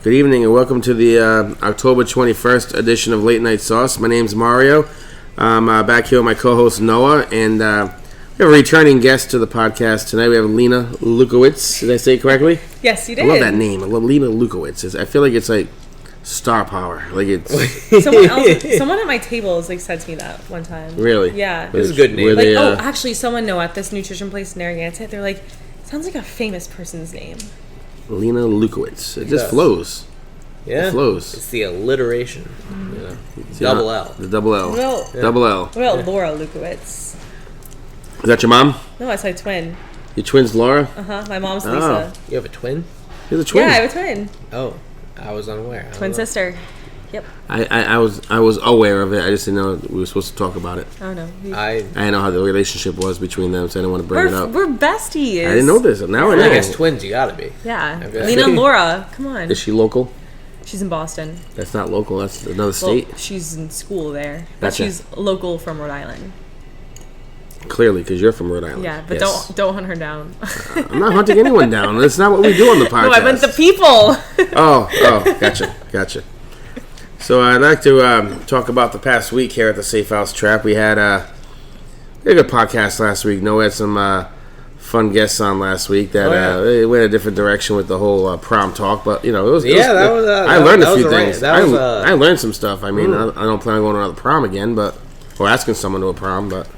Good evening and welcome to the October 21st edition of Late Night Sauce. My name's Mario. I'm back here with my co-host Noah, and we have a returning guest to the podcast tonight. We have Lena Lukowitz. Did I say it correctly? Yes, you did. I love that name. I love Lena Lukowitz. I feel like it's like star power. Like it's someone at my table has said to me that one time. Really? Yeah. It was a good name. Actually, someone at this nutrition place in Narragansett, they're like, sounds like a famous person's name. Lena Lukowitz. It just flows. Yeah. It flows. It's the alliteration. Mm-hmm. You know. Double L. The double L. Well, Double L. What about Laura Lukowitz? Is that your mom? No, that's my twin. Your twin's Laura? Uh-huh. My mom's Lisa. You have a twin? You're the twin? Yeah, I have a twin. Oh, I was unaware. Twin sister. Yep. I was aware of it. I just didn't know we were supposed to talk about it. Oh, no. I didn't know how the relationship was between them, so I didn't want to bring it up. We're besties. I didn't know this. Now I know. I guess twins, you gotta be. Yeah. Lena and Laura. Come on. Is she local? She's in Boston. That's not local. That's another state. Well, she's in school there. But Gotcha. she's local from Rhode Island. Clearly, because you're from Rhode Island. Yeah, but yes. don't hunt her down. I'm not hunting anyone down. That's not what we do on the podcast. No, I meant the people. Oh, gotcha. So I'd like to talk about the past week here at the Safe House Trap. We had a good podcast last week. Noah had some fun guests on last week that it went a different direction with the whole prom talk. But it was. I learned a few things. I learned some stuff. I mean, I don't plan on going to another prom again, or asking someone to a prom, but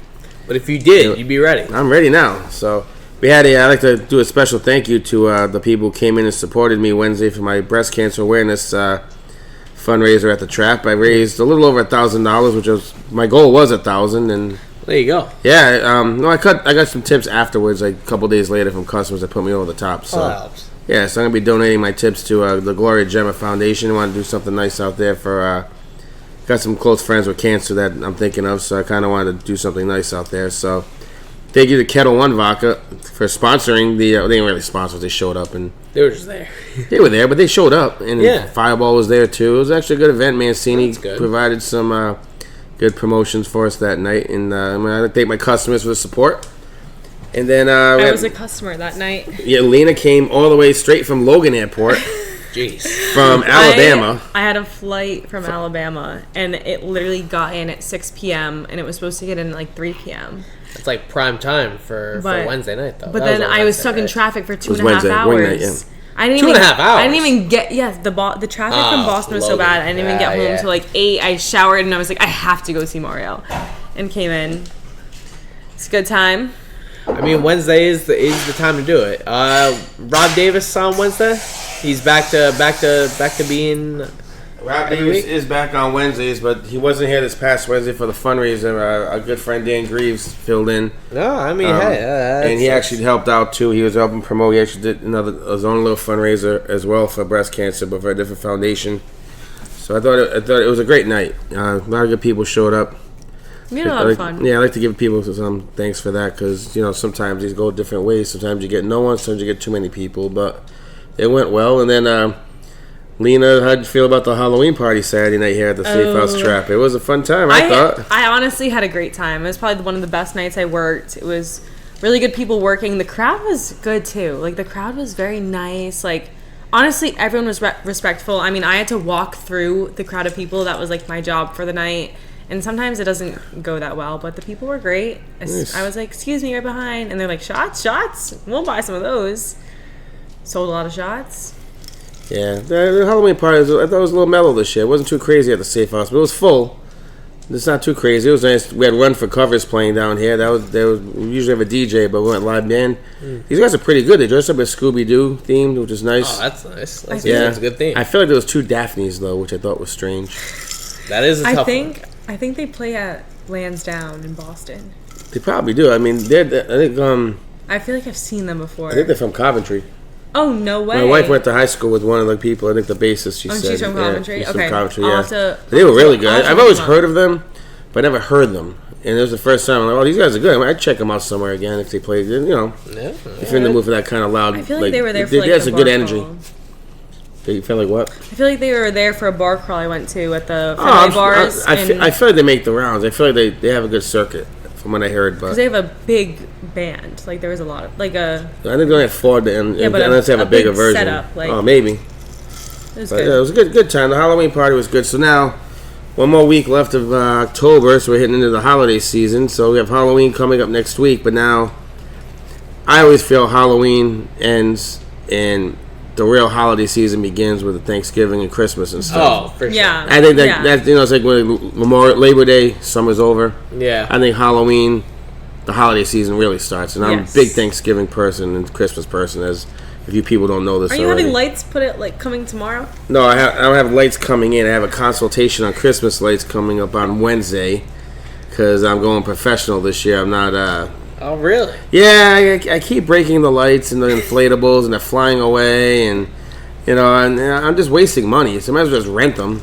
if you did, you'd be ready. I'm ready now. So I'd like to do a special thank you to the people who came in and supported me Wednesday for my breast cancer awareness fundraiser at the Trap. I raised a little over $1,000, which was my goal was $1,000, and there you go. Yeah, I got some tips afterwards, like a couple days later from customers that put me over the top. So that helps. Yeah, so I'm gonna be donating my tips to the Gloria Gemma Foundation. I want to do something nice out there for. Got some close friends with cancer that I'm thinking of, so I kind of wanted to do something nice out there. So thank you to Kettle One Vodka for sponsoring the. They didn't really sponsor; they showed up and they were just there. They were there, but they showed up, and Fireball was there too. It was actually a good event. Mancini provided some good promotions for us that night, and I want to thank my customers for the support. And then I was a customer that night. Yeah, Lena came all the way straight from Logan Airport. Jeez. From Alabama. I had a flight from Alabama, and it literally got in at 6 p.m., and it was supposed to get in at 3 p.m. It's like prime time for Wednesday night, though. But then I was stuck in traffic for 2.5 hours. I didn't 2.5 hours? I didn't even get, the traffic from Boston was so bad, I didn't even get home until 8. I showered, and I was like, I have to go see Mario. And came in. It's a good time. I mean, Wednesday is the time to do it. Rob Davis on Wednesday. He's back to being. Rob Davis is back on Wednesdays, but he wasn't here this past Wednesday for the fundraiser. Our good friend Dan Greaves filled in. No, I mean, and he actually helped out too. He was helping promote. He actually did his own little fundraiser as well for breast cancer, but for a different foundation. So I thought it was a great night. A lot of good people showed up. We had a lot of fun. Yeah, I like to give people some thanks for that because sometimes these go different ways. Sometimes you get no one, sometimes you get too many people, but it went well. And then Lena, how'd you feel about the Halloween party Saturday night here at the Safe House Trap? It was a fun time, I thought. I honestly had a great time. It was probably one of the best nights I worked. It was really good people working. The crowd was good too. The crowd was very nice. Honestly, everyone was respectful. I mean, I had to walk through the crowd of people. That was my job for the night. And sometimes it doesn't go that well, but the people were great. Nice. I was like, excuse me, right behind. And they're like, shots? We'll buy some of those. Sold a lot of shots. Yeah, the Halloween party, I thought it was a little mellow this year. It wasn't too crazy at the Safe House, but it was full. It's not too crazy. It was nice. We had Run for Covers playing down here. We usually have a DJ, but we went live band. These guys are pretty good. They dressed up as Scooby-Doo themed, which is nice. Oh, that's nice. That's a good theme. I feel like there was 2 Daphnes, though, which I thought was strange. That is a tough one. I think they play at Lansdowne in Boston. They probably do. I mean, I feel like I've seen them before. I think they're from Coventry. Oh, no way. My wife went to high school with one of the people. I think the bassist, she said. She's from Coventry? She's okay. from Coventry, They were really good. I've always heard of them, but I never heard them. And it was the first time I'm like, oh, these guys are good. I'd check them out somewhere again if they played. If you're in the mood for that kind of loud. I feel like they were there for that's a good bar energy. crawl. You feel like what? I feel like they were there for a bar crawl I went to at the Fenway bars. I feel like they make the rounds. I feel like they have a good circuit. from what I heard. Because they have a big band. Like, there was a lot of, like a... I think they only have four, and yeah, but unless they have a bigger version. Setup, like, maybe. It was But, good. yeah, it was a good time. The Halloween party was good. So now, one more week left of October, so we're hitting into the holiday season. So we have Halloween coming up next week. But now, I always feel Halloween ends and the real holiday season begins with Thanksgiving and Christmas and stuff. Oh, for sure. Yeah. I think that it's like when Labor Day, summer's over. Yeah. I think Halloween, the holiday season really starts. And I'm Yes. a big Thanksgiving person and Christmas person, as if you people don't know this Are you already. having lights coming tomorrow? No, I don't have lights coming in. I have a consultation on Christmas lights coming up on Wednesday because I'm going professional this year. I'm not... Oh, really? Yeah, I keep breaking the lights and the inflatables and they're flying away and, and I'm just wasting money. So I might as well just rent them.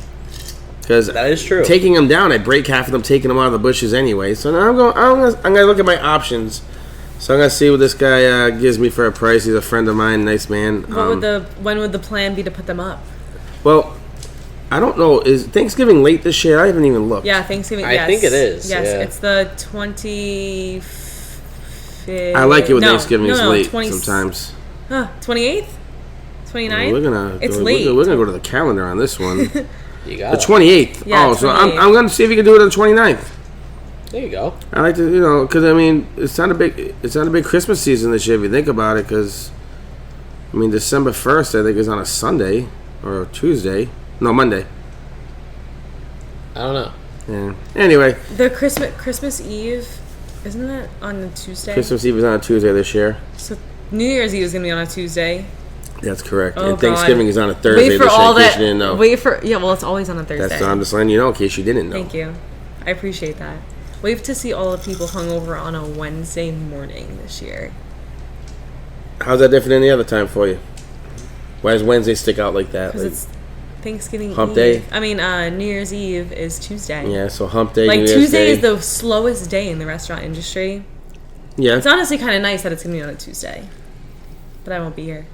Because That is true. taking them down, I break half of them, taking them out of the bushes anyway. So now I'm going to look at my options. So I'm going to see what this guy gives me for a price. He's a friend of mine, nice man. When would the plan be to put them up? Well, I don't know. Is Thanksgiving late this year? I haven't even looked. Yeah, Thanksgiving. I Yes. think it is, Yes, yeah. it's the 25th. I like it when No, Thanksgiving is late 20 sometimes. 28th? 29th? It's late. We're gonna go to the calendar on this one. You got The it. 28th. Yeah, Oh, so 28th. I'm gonna see if you can do it on the 29th. There you go. I like to, because I mean, it's not a big Christmas season this year if you think about it. Because I mean, December 1st I think is on a Sunday or a Tuesday. No, Monday. I don't know. Yeah. Anyway, The Christmas Eve, isn't that on a Tuesday? Christmas Eve is on a Tuesday this year. So New Year's Eve is gonna be on a Tuesday. That's correct. Oh, and Thanksgiving God. is on a Thursday Wait for this year, all in case that. you didn't know. Well, it's always on a Thursday. That's I'm just letting you know in case you didn't know. Thank you. I appreciate that. Wait to see all the people hungover on a Wednesday morning this year. How's that different than the other time for you? Why does Wednesday stick out like that? Because Like, it's Thanksgiving Hump Eve. day? I mean, New Year's Eve is Tuesday. yeah, so hump day, Like, New Year's Tuesday Day. is the slowest day in the restaurant industry. Yeah. It's honestly kind of nice that it's going to be on a Tuesday. But I won't be here.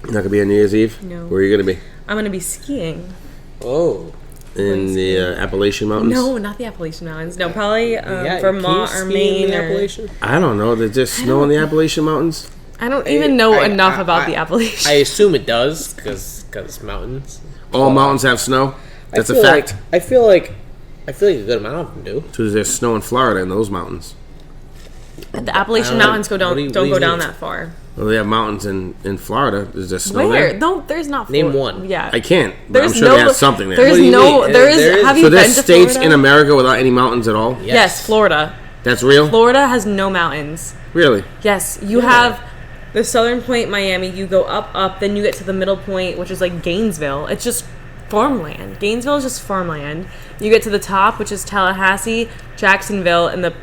You're not going to be on New Year's Eve? No. Where are you going to be? I'm going to be skiing. Oh. In the Appalachian Mountains? No, not the Appalachian Mountains. No, probably Yeah, Vermont can or you ski in Maine. the Or, Appalachian? I don't know. There's just snow in the Appalachian Mountains? I don't even know I- enough I- about I- the Appalachian. I assume it does because it's mountains. All mountains have snow? That's I a feel fact? Like, I feel like a good amount of them do. So there's snow in Florida in those mountains. The Appalachian I don't know. Mountains What do you don't go down mean? that far. Well, they have mountains in Florida. Is there snow Where? there? No, there's not. Name Florida. one. Yeah. I can't. But I'm There's sure no, they have something there. There's What do you no. mean? There is. There is- Have So you there's been to states Florida? in America without any mountains at all? Yes, Florida. That's real? Florida has no mountains. Really? Yes, you have the southern point, Miami. You go up, then you get to the middle point, which is like Gainesville. It's just farmland. Gainesville is just farmland. You get to the top, which is Tallahassee, Jacksonville, and the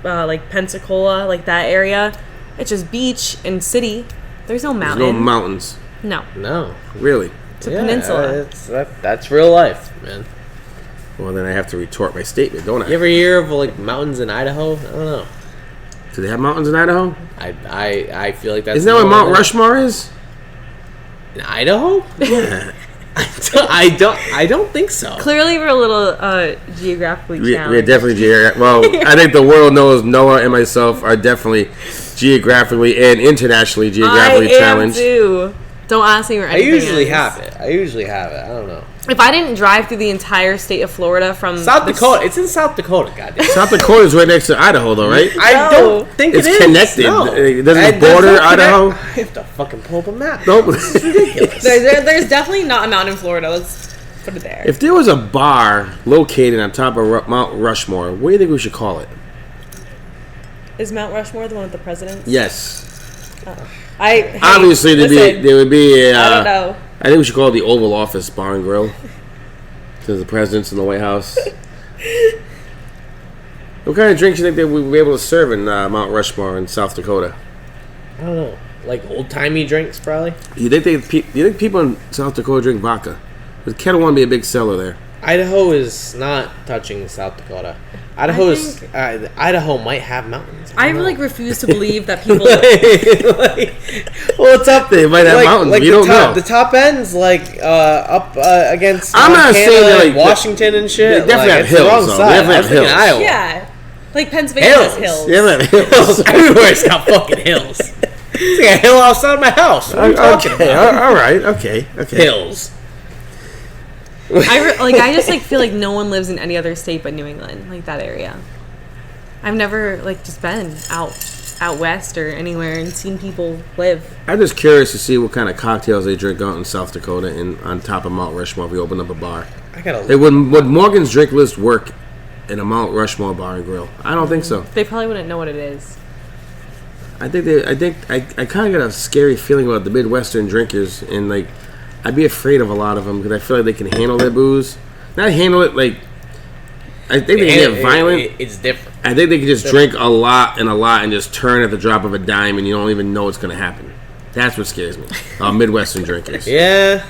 like Pensacola, like that area. It's just beach and city. There's no There's mountain. no mountains. No. No. Really? It's a peninsula. That's real life, man. Well, then I have to retort my statement, don't I? You ever hear of like mountains in Idaho? I don't know. Do they have mountains in Idaho? I feel like that's Isn't that where more Mount than- Rushmoore is? in Idaho? Yeah. I don't think so. Clearly, we're a little geographically We're challenged. definitely well. I think the world knows Noah and myself are definitely geographically and internationally geographically challenged. Too. Don't ask me where I anything usually is. have it. I don't know. If I didn't drive through the entire state of Florida from South Dakota. It's in South Dakota. Goddamn. South Dakota's right next to Idaho, though, right? I No. don't think It's it is. connected. No. Doesn't it And there's border no Idaho? I have to fucking pull up a map. Nope. there's definitely not a mountain in Florida. Let's put it there. If there was a bar located on top of Mount Rushmore, what do you think we should call it? Is Mount Rushmore the one with the presidents? Yes. Listen, there would be a. I don't know. I think we should call it the Oval Office Bar and Grill. To the presidents in the White House. What kind of drinks do you think they would be able to serve in Mount Rushmore in South Dakota? I don't know. Like old timey drinks, probably. Do you think people in South Dakota drink vodka? Because Kettle One be a big seller there. Idaho is not touching South Dakota. Idaho might have mountains. I like refuse to believe that people. Well, it's up there. It might have mountains. Like We don't know. The top end's like up against. I'm not Montana saying they're and like Washington and shit. they definitely like, have it's the hills, wrong though. side. They definitely I'm have thinking hills. Iowa. Yeah, like Pennsylvania has hills. Yeah, man. Hills. Everywhere's got fucking hills. It's like a hill outside my house. What are you talking about? All right. Okay. Hills. I just feel like no one lives in any other state but New England, like that area. I've never just been out west or anywhere and seen people live. I'm just curious to see what kind of cocktails they drink out in South Dakota and on top of Mount Rushmore if we open up a bar. Would Morgan's drink list work in a Mount Rushmore bar and grill? I don't think so. They probably wouldn't know what it is. I kind of got a scary feeling about the Midwestern drinkers, and I'd be afraid of a lot of them because I feel like they can handle their booze. Not handle it I think they can get violent. It's different. I think they can just drink a lot and just turn at the drop of a dime, and you don't even know what's going to happen. That's what scares me. Midwestern drinkers. Yeah.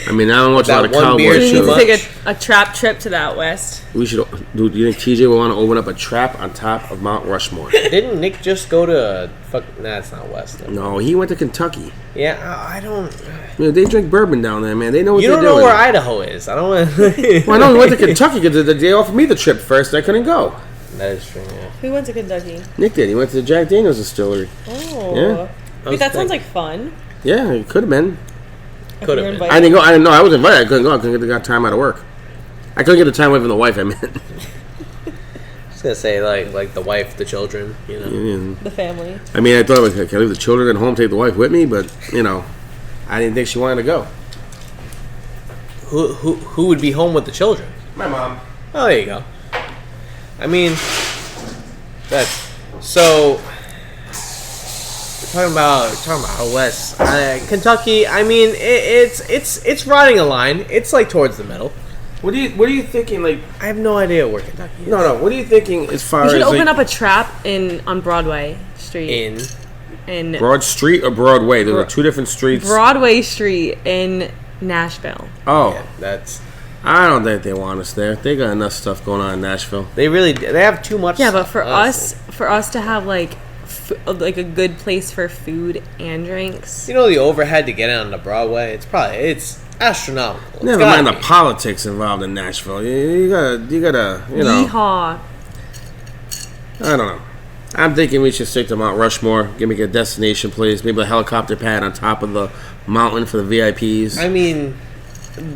I mean, I don't watch a lot of cowboy We need to shows. take a trap trip to the out west. We should. Do you think TJ will want to open up a trap on top of Mount Rushmore? Didn't Nick just go to that's not west. Though. No, he went to Kentucky. Yeah, I don't. They drink bourbon down there, man. They know what You they're don't doing. know where Idaho is. I don't want. Well, I know he went to Kentucky because they offered me the trip first. And I couldn't go. That is true. Yeah. Who went to Kentucky? Nick did. He went to the Jack Daniel's distillery. Oh. Yeah. Wait, that sounds like fun. Yeah, it could have been. Could have been. I didn't go. I didn't know. I was invited. I couldn't go. I couldn't get the time out of work. I couldn't get the time away from the wife. I meant. I was gonna say like the wife, the children, you know. Yeah. The family. I mean, I thought, can I leave the children at home, take the wife with me? But I didn't think she wanted to go. Who would be home with the children? My mom. Oh, there you go. I mean, that's so. Talking about out west, Kentucky. I mean, it's riding a line. It's towards the middle. What are you thinking? I have no idea where Kentucky is. No. What are you thinking as far We should as open up a trap on Broadway Street. In Broad Street or Broadway? There are two different streets. Broadway Street in Nashville. Oh, Yeah, that's. I don't think they want us there. They got enough stuff going on in Nashville. They have too much. Yeah, but for honestly. us to have a good place for food and drinks. You know the overhead to get onto Broadway. It's astronomical. Never mind the politics involved in Nashville. You gotta. Yeehaw. I don't know. I'm thinking we should stick to Mount Rushmore. Give me a destination place. Maybe a helicopter pad on top of the mountain for the VIPs. I mean,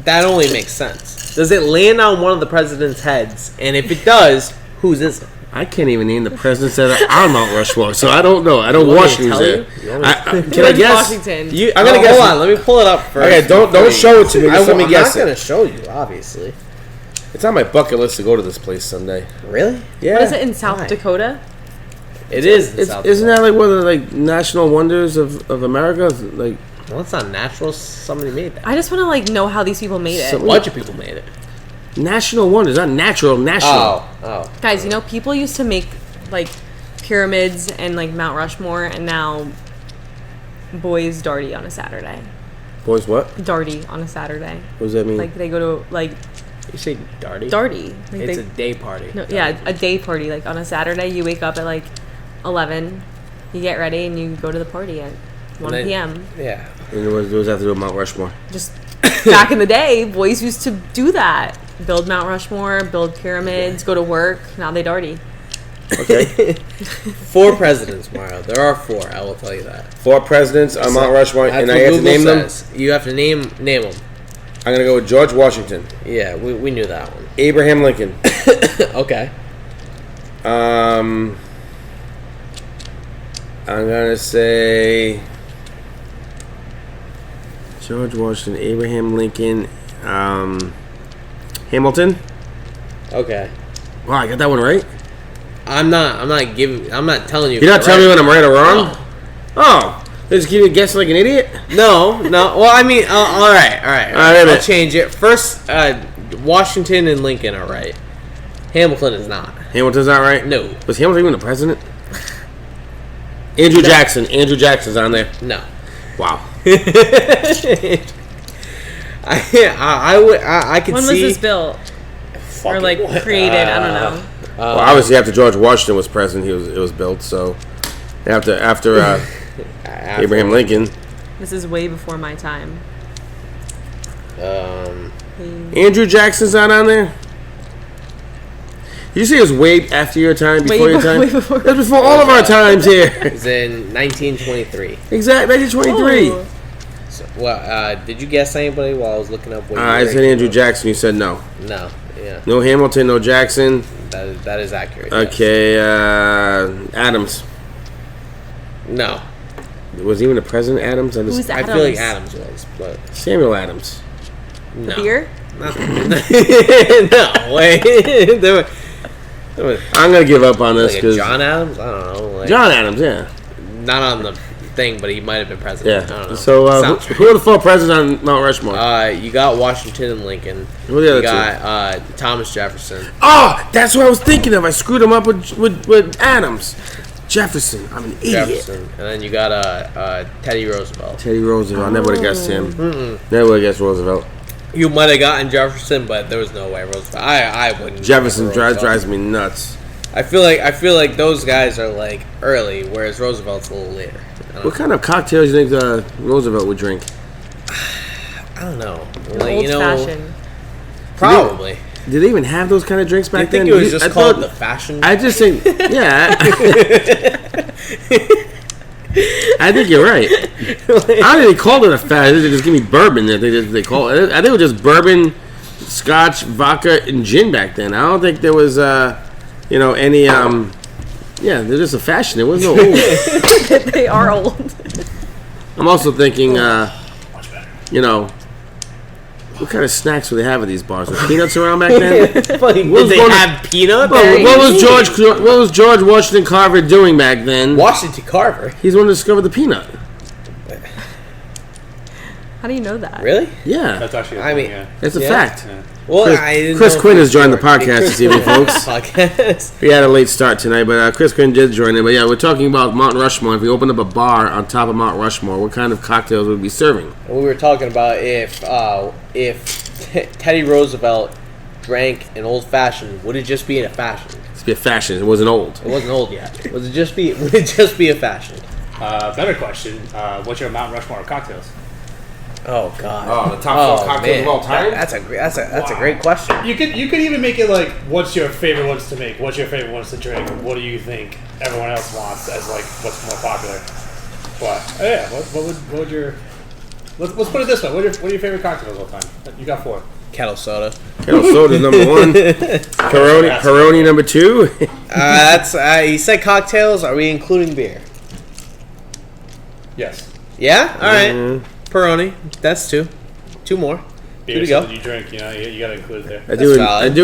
that only makes sense. Does it land on one of the president's heads? And if it does, whose is it? I can't even name the presidents that are on Mount Rushmore, so I don't know. I don't watch who's there. Can I guess? Washington. I'm gonna guess. Hold on, let me pull it up first. Okay, don't show it to me. Just let me guess I'm not it. gonna show you, obviously. It's on my bucket list to go to this place someday. Really? Yeah. What is it in South Why? Dakota? It is. In South Isn't Dakota. that one of the national wonders of America? Well, it's not natural. Somebody made that. I just want to know how these people made it. A bunch of people made it. National wonders, not natural. National. Oh. Guys, people used to make pyramids and Mount Rushmore, and now boys darty on a Saturday. Boys, what? Darty on a Saturday. What does that mean? They go to You say darty? darty. It's a day party. No, yeah, a day party. On a Saturday, you wake up at 11, you get ready, and you go to the party at 1 p.m. Yeah. And what does that have to do with Mount Rushmore? Just back in the day, boys used to do that. Build Mount Rushmore, build pyramids, go to work. Now they darty. Okay. 4 presidents, Mario. There are 4. I will tell you that. 4 presidents on Mount Rushmore, That's and what I have to Google name them. says. You have to name them. I'm gonna go with George Washington, Yeah, we knew that one. Abraham Lincoln. Okay. I'm gonna say George Washington, Abraham Lincoln, Hamilton. Okay. Wow, I got that one right. I'm not telling you. You're not telling me when I'm right or wrong. No. Oh, just give you a guess like an idiot. No. Well, I mean, all right. I'll minute. change it. First, Washington and Lincoln are right. Hamilton is not. Hamilton's not right. No. Was Hamilton even the president? Andrew Jackson. Andrew Jackson's on there. No. Wow. I could When was see. this built? Or created? I don't know. Well, obviously after George Washington was president, it was built. So after Abraham Lincoln, This is way before my time. Andrew Jackson's not on there. You say it was way after your time, before your time? Way before. That's before all of our times here. It was in 1923. Exactly, 1923. Oh. So, well, did you guess anybody while I was looking up? What I said Andrew Jackson. You said no. No. Yeah. No Hamilton, no Jackson. That is accurate. Okay, Adams. No. Was he even the president, Adams? Who's I Adams? feel like Adams was, but Samuel Adams. no. The beer? No way. I'm gonna give up on this Like because John Adams? I don't know. Like, John Adams, yeah, not on the thing, but he might have been president. I don't know. So Sounds who are the 4 presidents on Mount Rushmore? You got Washington and Lincoln. Who are the other You got Thomas Jefferson. Oh, that's what I was thinking of. I screwed him up with Adams. Jefferson. I'm an idiot. Jefferson. And then you got Teddy Roosevelt. Teddy Roosevelt. I never would have guessed him. Never would have guessed Roosevelt. You might have gotten Jefferson, but there was no way Roosevelt. I wouldn't. Jefferson Roosevelt. drives me nuts. I feel like those guys are like early, whereas Roosevelt's a little later. What kind of cocktails do you think Roosevelt would drink? I don't know. Old fashioned. Probably. Did they even have those kind of drinks I back then? think it was just called the fashion. I just think, yeah. I think you're right. I don't think they called it a fashion. They just give me bourbon. They call it. I think it was just bourbon, scotch, vodka, and gin back then. I don't think there was, any. Yeah, they're just a fashion. It wasn't no old. They are old. I'm also thinking, what kind of snacks would they have at these bars? Were peanuts around back then? Did they have peanuts? What was George Washington Carver doing back then? Washington Carver. He's the one who discovered the peanut. How do you know that? Really? Yeah, That's actually. it's a Yeah. fact. Yeah. Well, Chris- I didn't Chris know if Quinn it has was joined the George. podcast Chris this evening, Quinn folks. Podcast. We had a late start tonight, but Chris Quinn did join in. But yeah, we're talking about Mount Rushmore. If we opened up a bar on top of Mount Rushmore, what kind of cocktails would we be serving? We were talking about if Teddy Roosevelt drank an old fashioned, would it just be a fashion? It'd be a fashion. It wasn't old. It wasn't old yet. Would it just be a fashion? Better question. What's your Mount Rushmore of cocktails? Oh God! Oh, the top 4 cocktails man. of all time? That's a great question. You could even make it like, what's your favorite ones to make? What's your favorite ones to drink? What do you think everyone else wants as like what's more popular? What? Yeah. What would your? Let's put it this way. What are your favorite cocktails of all time? You got 4. Kettle soda. Kettle soda's number 1. Peroni number 2. That's he said cocktails. Are we including beer? Yes. Yeah. All right. Peroni. That's 2. 2 more. Beer 2 to something go. you drink. You got to include it there. I do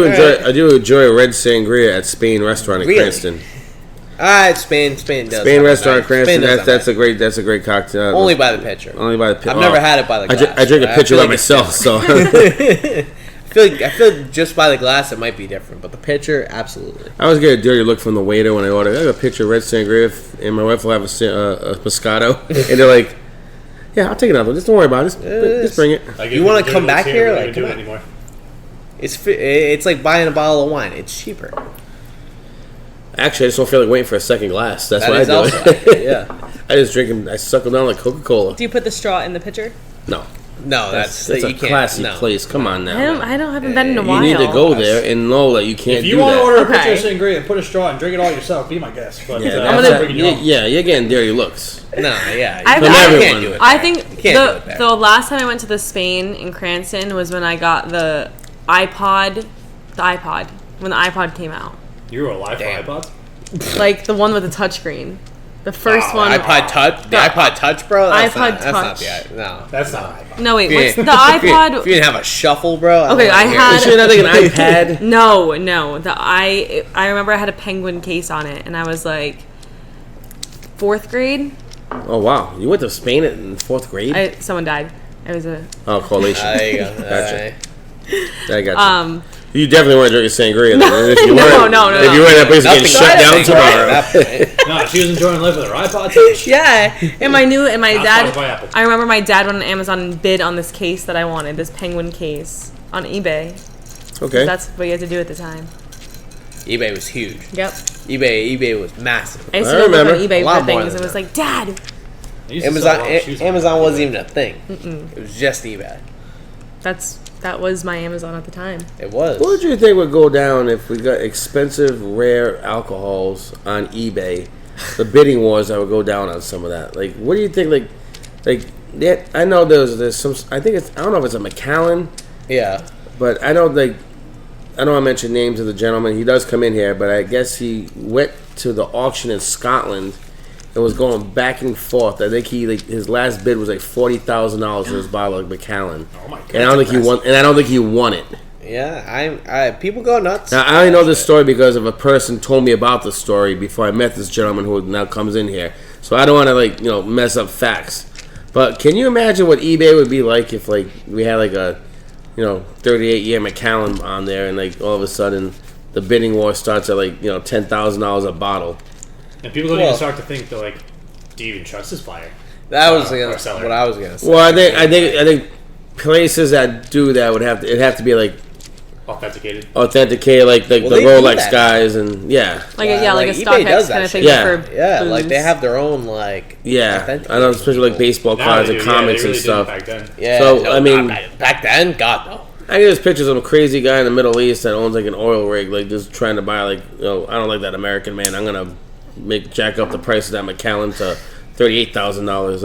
valid. enjoy a red sangria at Spain restaurant in Really? Cranston. All right, Spain does. Spain have restaurant in that. Cranston. Spain does That's have a great cocktail. that. Only by the pitcher. Only by the pitcher. I've never had it by the glass. I drink a I pitcher feel by like it's myself, so. I feel like just by the glass it might be different, but the pitcher, absolutely. I always get a dirty look from the waiter when I order. I got a pitcher of red sangria, and my wife will have a Moscato, and they're like, "Yeah, I'll take another. Just don't worry about it. Just bring it." Like, You if wanna the come dude back was here? we Like, don't do come it on. anymore. It's like buying a bottle of wine. It's cheaper. Actually, I just don't feel like waiting for a second glass. That's That what I is do. also accurate, yeah. I just drink them. I suck them down like Coca-Cola. Do you put the straw in the pitcher? No, No, that's you a can't. classy No. place. Come on now. Haven't been in a You while. need to go there and know that you can't If do you want that. to order a Okay. pitcher of sangria and put a straw and drink it all yourself, be my guest. But Yeah, I'm that's not bringing you home. you're getting dirty looks. No, yeah. I've- you From can't everyone. do it. I think can't do it there. the last time I went to the Spain in Cranston was when I got the iPod. When the iPod came out. You were alive for Damn. iPods? Like the one with the touchscreen. The first one. iPod Touch? The iPod Touch, bro? That's iPod not, That's not Touch. no. That's not an iPod. No, wait. If What's the you didn't- iPod? If you didn't have a shuffle, bro. Okay, I You had- should have like an iPad. No. I remember I had a penguin case on it, and I was like 4th grade. Oh wow, you went to Spain in 4th grade? Someone died. It was a Collation. There you go. Gotcha. I got you. um. You definitely want to drink a sangria. Then. If you No, weren't, no. If you were that place getting Nothing shut down tomorrow. At that point. No, she was enjoying life with her iPod Touch. Yeah, and my Not dad. sponsored by Apple. I remember my dad went on Amazon and bid on this case that I wanted, this penguin case, on eBay. Okay. That's what you had to do at the time. eBay was huge. Yep. eBay was massive. I used I to go look on remember. eBay A lot for more things than and was that. like, Dad. I used to sell a lot of shoes on Amazon eBay. wasn't even a thing. It was just eBay. That's that was my Amazon at the time. It was. What would you think would go down if we got expensive, rare alcohols on eBay? The bidding wars that would go down on some of that. Like, what do you think? Yeah, I know there's some. I think I don't know if it's a Macallan. Yeah. But I know I mentioned names of the gentleman. He does come in here, but I guess he went to the auction in Scotland and was going back and forth. I think his last bid was like $40,000 for his bottle of Macallan. Oh my god! And I don't think he won. And I don't think he won it. Yeah, I people go nuts. Now, I only know this story because of a person told me about the story before I met this gentleman who now comes in here. So I don't want to mess up facts. But can you imagine what eBay would be like if we had a 38-year Macallan on there and all of a sudden the bidding war starts at $10,000 a bottle. And people don't even start to think they're like, do you even trust this buyer? That was what I was gonna say. Well, I think places that do that it'd have to be authenticated, like the Rolex guys and like a eBay does StockX that kind of thing shit. for Yeah, booze. they have their own I know, especially baseball Now cards they and do, comics they and really stuff. did back then. Yeah. So, no, I mean- back then, God no. I get pictures of a crazy guy in the Middle East that owns an oil rig, just trying to buy I don't like that American man. I'm gonna jack up the price of that Macallan to $38,000.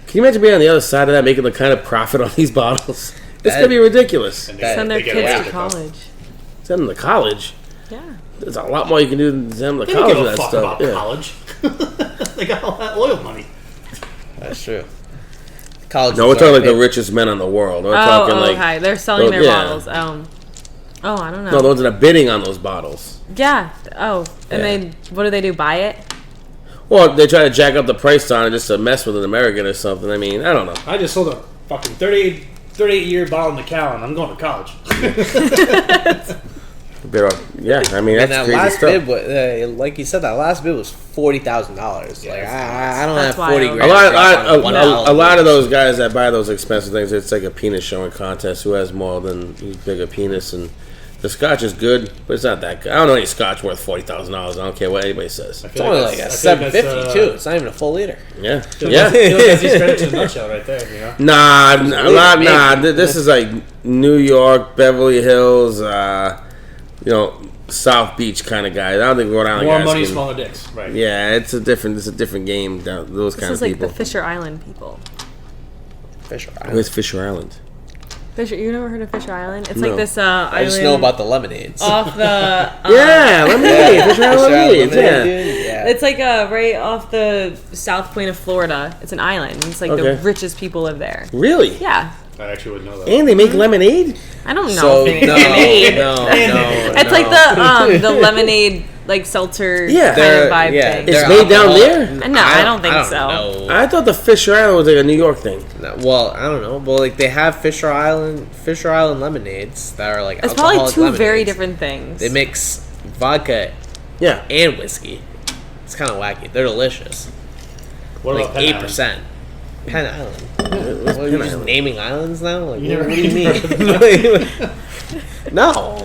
Can you imagine being on the other side of that, making the kind of profit on these bottles? It's gonna be ridiculous. And Send their they get kids away to with it, though. college. Send them to college. Yeah. There's a lot more you can do than send them to They don't college give with a that fuck stuff. about Yeah. college. They got all that oil money. That's true. College. No, we're talking the richest men in the world. We're talking okay. They're selling their yeah. bottles. Oh, I don't know. No, those that are bidding on those bottles. Yeah. Oh, and Yeah. what do? Buy it? Well, they try to jack up the price on it just to mess with an American or something. I mean, I don't know. I just sold a fucking 38-year bottle of Macallan. I'm going to college. Yeah, I mean, And that's that crazy last stuff. bid, like you said, that last bid was $40,000. I don't That's have 40 wild. grand. A lot of those guys that buy those expensive things, it's like a penis showing contest. Who has more than who's bigger penis? And the scotch is good, but it's not that good. I don't know any scotch worth $40,000. I don't care what anybody says. It's only like a 750 too. It's not even a full liter. Yeah, Yeah. That's you spread it to the nutshell right there, you know? Nah. This is like New York, Beverly Hills, South Beach kind of guys. I don't think Rhode Island More guys money, can- smaller dicks. Right. Yeah, it's a different game. Those This kind is of like people. the Fisher Island people. Fisher Island. Where's Fisher Island? Fisher, you never heard of Fisher Island? It's No. like this I just island know about the lemonades. off the. Yeah, lemonade. Fisher Island lemonade. Yeah. dude. Yeah. It's like right off the south point of Florida. It's an island. It's like Okay. the richest people live there. Really? Yeah. I actually wouldn't know that. And they make lemonade? I don't know. So if no, it's lemonade. no. It's like the lemonade seltzer Yeah. kind of vibe thing. It's made down there? No, I don't think so. know. I thought the Fisher Island was like a New York thing. No, well, I don't know. Well, they have Fisher Island lemonades that are like It's probably alcoholic two lemonades. very different things. They mix vodka Yeah. and whiskey. It's kind of wacky. They're delicious. What Like about Penn 8%. Penn Island. What's What, are Penn you just Island? naming islands now? Like, You never what do you mean? No.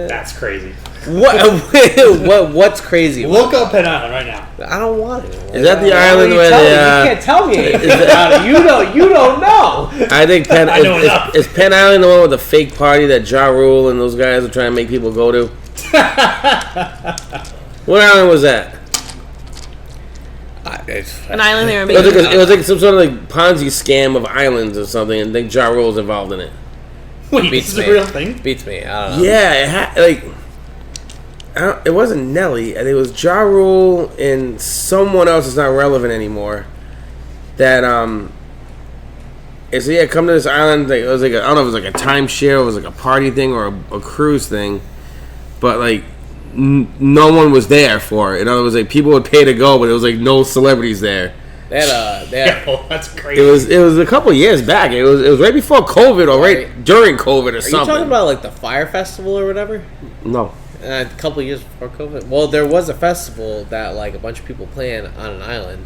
That's crazy. What's crazy? about Look up Penn Island right now. I don't want to. Is that the island where you they, can't tell me anything about it. You don't know. I think Penn I know enough. is Penn Island the one with the fake party that Ja Rule and those guys are trying to make people go to? What island was that? An island they were It was, making. it was like some sort of like Ponzi scam of islands or something, and I think Ja Rule's involved in it. Wait, Beats this is me. a real thing? Beats me. I don't know. Yeah, it wasn't Nelly. I think it was Ja Rule and someone else that's not relevant anymore. That come to this island. Like, it was like I don't know if it was like a timeshare, or it was like a party thing or a cruise thing, but like no one was there for it. In other words, like people would pay to go, but it was like no celebrities there. They had Yeah, that's crazy. It was a couple years back. It was right before COVID or right during COVID or Are something. you talking about like the Fire Festival or whatever? No. A couple years before COVID. Well, there was a festival that like a bunch of people planned on an island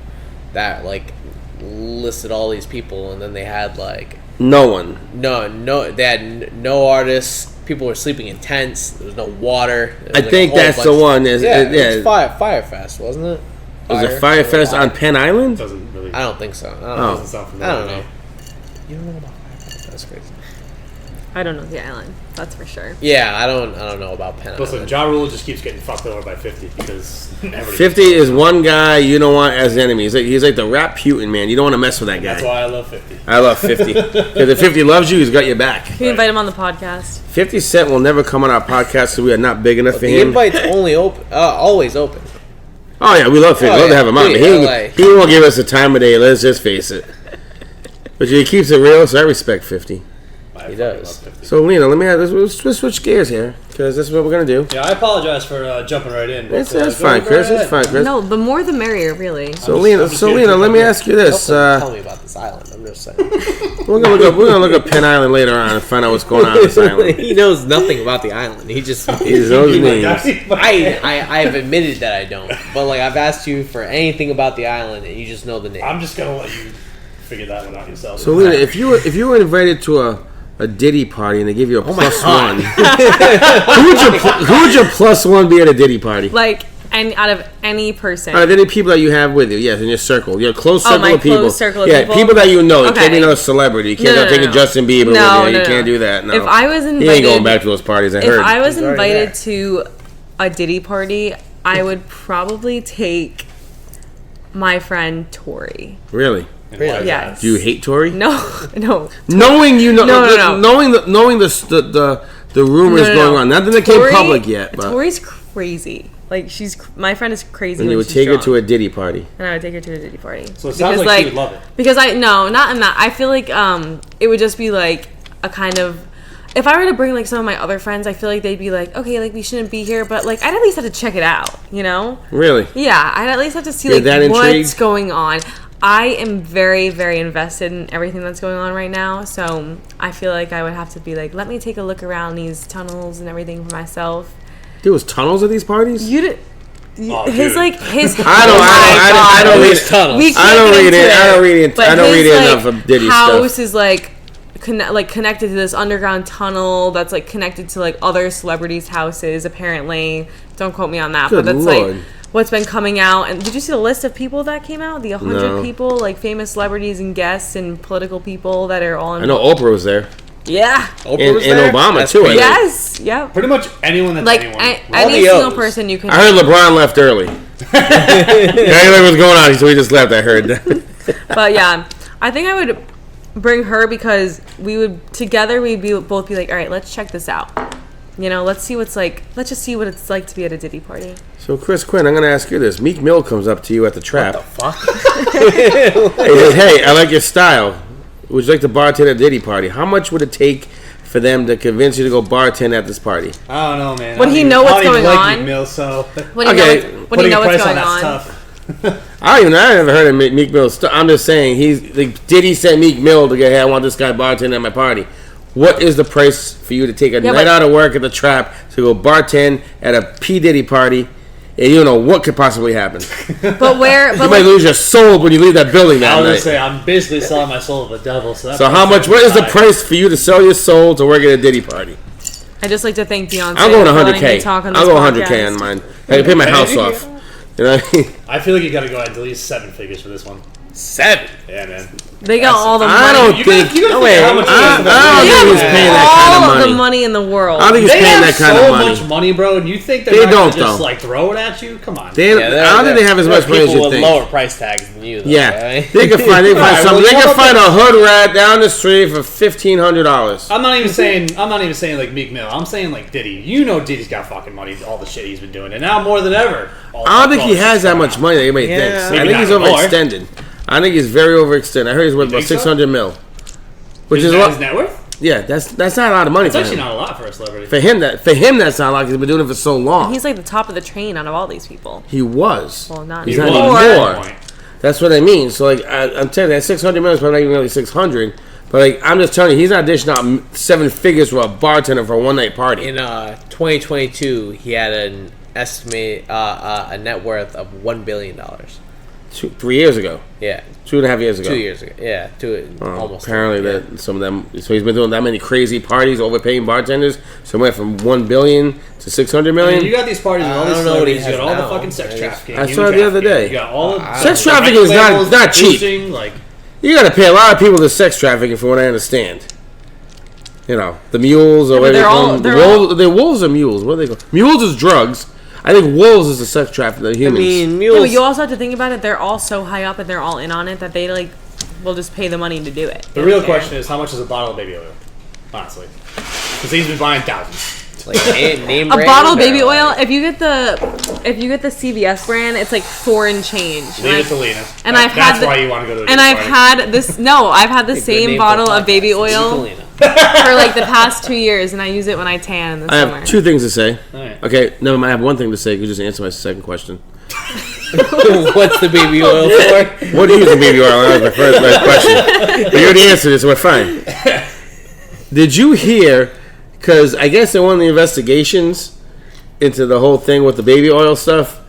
that like listed all these people, and then they had like No one. no, they had no artists. People were sleeping in tents. There was no water. There was, I like, a think whole that's bunch the of- one. Is Yeah, it, yeah. it was Fire Fest, wasn't it? Was it Fire Fest on Penn Island? Doesn't really. I don't think so. I don't Oh. know. Doesn't sound I familiar don't to know. me. You don't know about Fire Fest? That's crazy. I don't know the island. That's for sure. Yeah, I don't know about Penn Listen, Island. Ja Rule just keeps getting fucked over by 50 because 50 is one guy you don't want as an enemy. He's like the rap Putin, man. You don't want to mess with that guy. That's why I love 50. I love 50. Because if 50 loves you, he's got your back. Can you invite him on the podcast? 50 Cent will never come on our podcast because we are not big enough for The him. invite's only open, always open. Oh, yeah, we love 50. Oh, Love to yeah. have him on. But Dude, he won't give us the time of day. Let's just face it. But he keeps it real, so I respect 50. I He fucking does. love 50. So, Lena, let's switch gears here because this is what we're going to do. Yeah, I apologize for jumping right in. But, That's go fine, right Chris. ahead. It's fine, Chris. No, the more the merrier, really. So, I'm Lena, just kidding. let me ask you this. Don't tell me about this island. I'm just saying. We're gonna look up Penn Island later on and find out what's going on this island. He knows nothing about the island. He just. He knows names. I've admitted that I don't. But like I've asked you for anything about the island, and you just know the name. I'm just gonna let you figure that one out yourself. So, Lena, if you were invited to a Diddy party and they give you a plus God. one, who would your plus one be at a Diddy party? Like, and out of any person. Out of any people that you have with you, yes, in your circle, your close circle my of people. close circle of yeah, people? that you know. It can't be Okay. another celebrity. You can't No, no, take a no. Justin Bieber No, with you. no, You no. can't do that. No. If I was he ain't invited, going back to those parties. I if heard. I was He's already invited there. to a Diddy party, I would probably take my friend Tori. Really? And why is that? Yes. Do you hate Tori? No, no. Knowing you know, No. knowing the rumors No, no, going no. on. Nothing that came Tori- public yet. But Tori's crazy. Like my friend is crazy. and you would take her to a Diddy party. and I would take her to a Diddy party. So it sounds Because, like she would love it. Because not in that. I feel like it would just be like a kind of. If I were to bring like some of my other friends, I feel like they'd be like, okay, like we shouldn't be here, but like I'd at least have to check it out, you know? Really? Yeah, I'd at least have to see You're like that what's intrigued? going on. I am very, very invested in everything that's going on right now, so I feel like I would have to be like, let me take a look around these tunnels and everything for myself. There was tunnels at these parties. You did. Oh, His dude. like his. I don't read There's tunnels. We can't I don't get read into it. I don't read it. But I don't his, read it like, enough of Diddy house stuff. is like connected to this underground tunnel that's like connected to like other celebrities' houses. Apparently, don't quote me on that, Good but that's Lord. like what's been coming out. And did you see the list of people that came out? The 100 No. people, like famous celebrities and guests and political people that are all in. I know Oprah was there. Yeah. Oprah was and there? Obama, That's too, I crazy. think. Yes. Yep. Pretty much anyone that's Like anyone. any the single O's. person you can. I heard LeBron left early. I heard what's going on, so he just left. I heard. But yeah, I think I would bring her because we would together both be like, all right, let's check this out. You know, let's just see what it's like to be at a Diddy party. So, Chris Quinn, I'm going to ask you this. Meek Mill comes up to you at the trap. Fuck. He says, hey, I like your style. Would you like to bartend at a Diddy party? How much would it take for them to convince you to go bartend at this party? I don't know, man. Would he know what's going like on? Meek Mill, so What do you Okay, know? What do putting you know a what's price going that's on? tough. I never heard of Meek Mill. I'm just saying, he's like, Diddy sent Meek Mill to get, hey, I want this guy bartending at my party. What is the price for you to take a night but- out of work at the trap to go bartend at a P. Diddy party? And you don't know what could possibly happen. But where? You But might like, lose your soul when you leave that building I that was night. gonna say I'm basically selling my soul to the devil. So, So how much? What is the price for you to sell your soul to work at a Diddy party? I just like to thank Beyonce. I'm going for letting me 100K. talk on I'll this go 100K podcast. on mine. I can pay my house off. You know what I mean? I feel like you got to go at least 7 figures for this one. 7. Yeah, man. They got all the money. I don't You think. gotta- you gotta No, think wait. how much I it is. don't They think he's have paying that kind all of the money. money in the world. I don't think he's They paying have that kind so of money. much money, bro, and you think they're They not don't, gonna just though. like throw it at you? Come on. They, I don't think they have as much money as people you with think. lower price tags than you. Though, Yeah, right? they can find Alright, something. well, They you can know find what? a hood rat down the street for $1,500. I'm not even saying like Meek Mill. I'm saying like Diddy. You know Diddy's got fucking money. All the shit he's been doing, and now more than ever. I don't think he has that much money that anybody thinks. I Maybe think he's not anymore. overextended. I think he's very overextended. I heard he's worth You about think so? $600 million, which Is is a that his lot. net worth? Yeah, that's not a lot of money It's for actually him. not a lot for a celebrity. For him, that's not a lot because he's been doing it for so long. He's like the top of the train out of all these people. He was. Well, not He's anymore. not At anymore. one point. That's what I mean. So like, I'm telling you, that $600 million is probably not even really 600. But like, I'm just telling you, he's not dishing out 7 figures for a bartender for a one night party. In 2022, he had an estimate a net worth of $1 billion. 3 years ago, Yeah, 2.5 years ago. 2 years ago. Yeah, almost. Apparently, yeah. that some of them. So he's been doing that many crazy parties, overpaying bartenders. So it went from $1 billion to $600 I mean, million. you got these parties with all I these don't know what he celebrities. You got has all the now. fucking sex trafficking. I human saw it the other trafficking. day. You got all the Sex trafficking is not cheap. boozing, like, You got to pay a lot of people to sex trafficking, from what I understand. You know, the mules or Yeah, but they're wolves or mules. What are they called? Mules is drugs. I think wolves is the sex trafficking of humans. I mean, Yeah, mules. but you also have to think about it. They're all so high up and they're all in on it that they like will just pay the money to do it. The real question is, how much is a bottle of baby oil? Honestly, because he's been buying thousands. Like, name A brand bottle of or, baby oil. like- If you get the CVS brand, it's like $4 and change. Leave it to Lena. And That's why you want to go to a and Diddy I've party. had this. No, I've had the Good same name bottle for a of baby podcast. oil Lena. for like the past 2 years, and I use it when I tan in the I summer. have two things to say. Alright. Okay, never mind. I have one thing to say. You can just answer my second question. What's the baby oil for? What do you use in baby oil? That was my question. But you already answered it, so we're fine. Did you hear? Because I guess in one of the investigations into the whole thing with the baby oil stuff,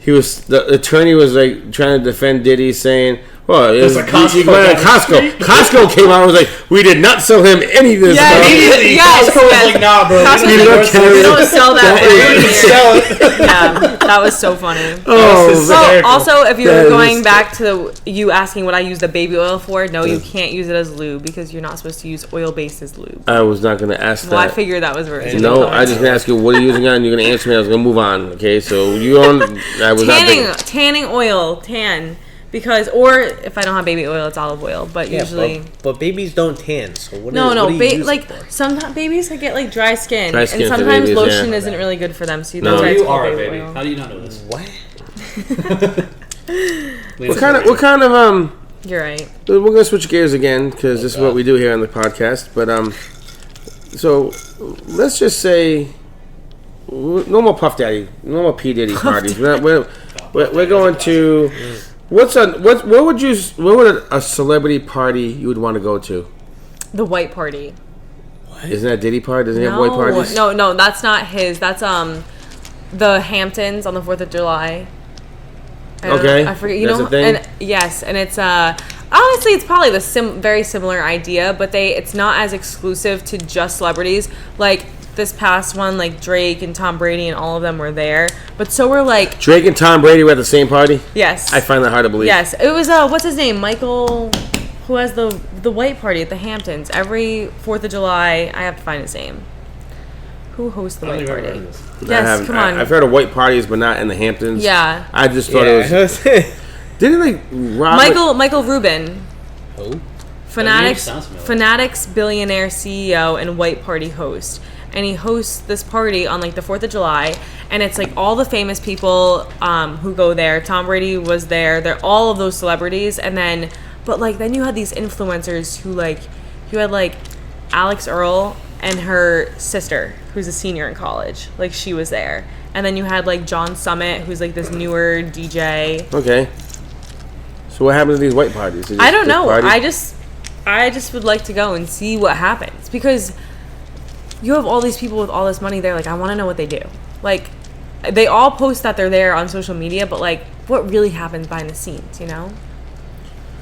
the attorney was like trying to defend Diddy, saying, "Well, it was a Costco Costco. Costco came out and was like, we did not sell him any of this Yeah, stuff." Immediately, Yes, Costco was yes. like, nah, bro. Costco's we like, don't okay. We don't sell that Don't brand sell here. it. Yeah, that was so funny. Oh, This is So hysterical. also, if you That were is- going back to you asking what I use the baby oil for, no, you can't use it as lube because you're not supposed to use oil-based as lube. I was not going to ask Well, I that. figured that was very No, I just gonna ask you what are you using on. You're gonna answer me. I was gonna move on. Okay, so you on? I was not thinking. tanning oil, because or if I don't have baby oil, it's olive oil. But Yeah, usually, but babies don't tan, so what? no, what do you use like it for? sometimes babies get like dry skin, Dry skin and for sometimes babies, lotion yeah. isn't really good for them. So you No. that's why No, it's you called are a baby baby. oil. How do you not know this? What? What kind of You're right. We're gonna switch gears again because this is what we do here on the podcast. But so let's just say no more Puff Daddy, no more P Diddy parties. We're going to what would a celebrity party you would want to go to? The white party. Isn't that Diddy party? Doesn't he have white parties? No, that's not his. That's the Hamptons on the 4th of July. Okay, I forget. You that's know, a thing? and yes, and it's honestly it's probably the very similar idea, but it's not as exclusive to just celebrities. Like this past one, like Drake and Tom Brady and all of them were there, but so were like Drake and Tom Brady were at the same party. yes, I find that hard to believe. yes, it was what's his name, Michael, who has the white party at the Hamptons every 4th of July. I have to find his name. Who hosts the I don't white think I've party? heard of this. Yes, come on. I've heard of white parties, but not in the Hamptons. Yeah. I just thought it was. Didn't they rob Michael Rubin. Who? Fanatics, sounds familiar. Fanatics billionaire CEO and white party host, and he hosts this party on like the 4th of July, and it's like all the famous people who go there. Tom Brady was there. They're all of those celebrities, and then then you had these influencers who you had like Alex Earl and her sister, who's a senior in college. Like she was there, and then you had like John Summit, who's like this newer DJ. Okay. So what happens to these white parties? They I don't just know. party? I just would like to go and see what happens because you have all these people with all this money there. Like, I want to know what they do. Like, they all post that they're there on social media, but like, what really happens behind the scenes? You know?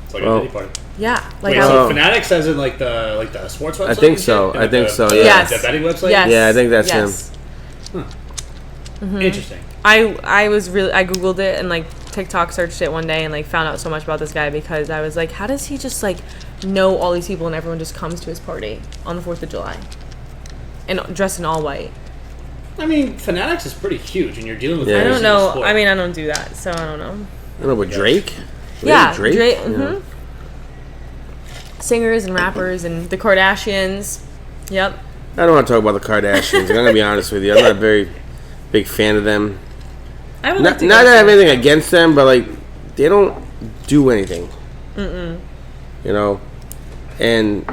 It's like Well, a Diddy party. Yeah. Like, Wait, I so Oh. Fanatics as in like the sports website? I think and so. shit? I think so, yeah. Yes. The betting website? yes, Yeah, I think that's yes. Interesting. I googled it and like TikTok searched it one day and like found out so much about this guy because I was like, how does he just like know all these people and everyone just comes to his party on the 4th of July and dressed in all white? I mean, Fanatics is pretty huge, and you're dealing with. Yeah. I every don't single know. sport. I mean, I don't do that, so I don't know. I don't know, but Drake? Yeah, Drake? Drake. Yeah. Singers and rappers and the Kardashians. Yep. I don't want to talk about the Kardashians. I'm going to be honest with you. I'm not a very big fan of them. I would Not, like to not go that I have see- anything against them, but like, they don't do anything. You know? And,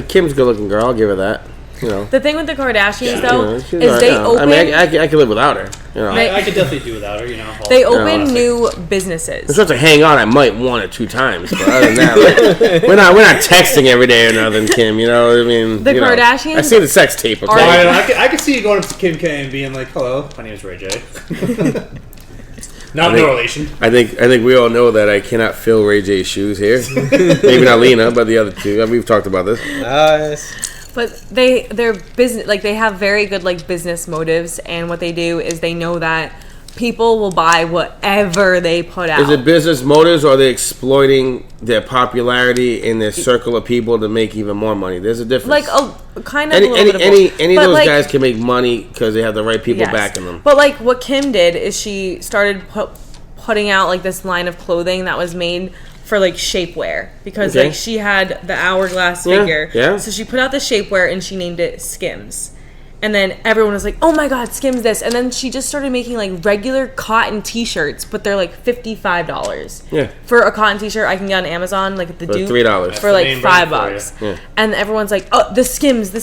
Kim's a good looking girl. I'll give her that. You know? The thing with the Kardashians, You though, know, is she's they alright, open I could live without her. You know? They- I could definitely do without her. You know. they Yeah, open honestly. new If businesses. I to hang on, I might 1 or 2 times, but other than that, like, we're not texting every day or nothing, Kim. You know what I mean? The You know, Kardashians I've seen the sex tape. Okay? are- I could see you going up to Kim K and being like, "Hello, my name is Ray J." Not I think- no relation. I think we all know that I cannot fill Ray J's shoes here. Maybe not Lena, but the other two. We've talked about this. But they're business, like they have very good like business motives, and what they do is they know that people will buy whatever they put out. Is it business motives, or are they exploiting their popularity in their circle of people to make even more money? There's a difference. Like kind of a little bit of both. Any of But, those like, guys can make money because they have the right people yes. backing them. But like what Kim did is she started putting out like this line of clothing that was made for like shapewear, because Okay. like she had the hourglass Yeah, figure. yeah. So she put out the shapewear and she named it Skims. And then everyone was like, "Oh my God, Skims this!" And then she just started making like regular cotton T-shirts, but they're like $55. Yeah. For a cotton T-shirt, I can get on Amazon like at the For Duke $3. for the like main brand for $5. you. Yeah. And everyone's like, "Oh, the Skims."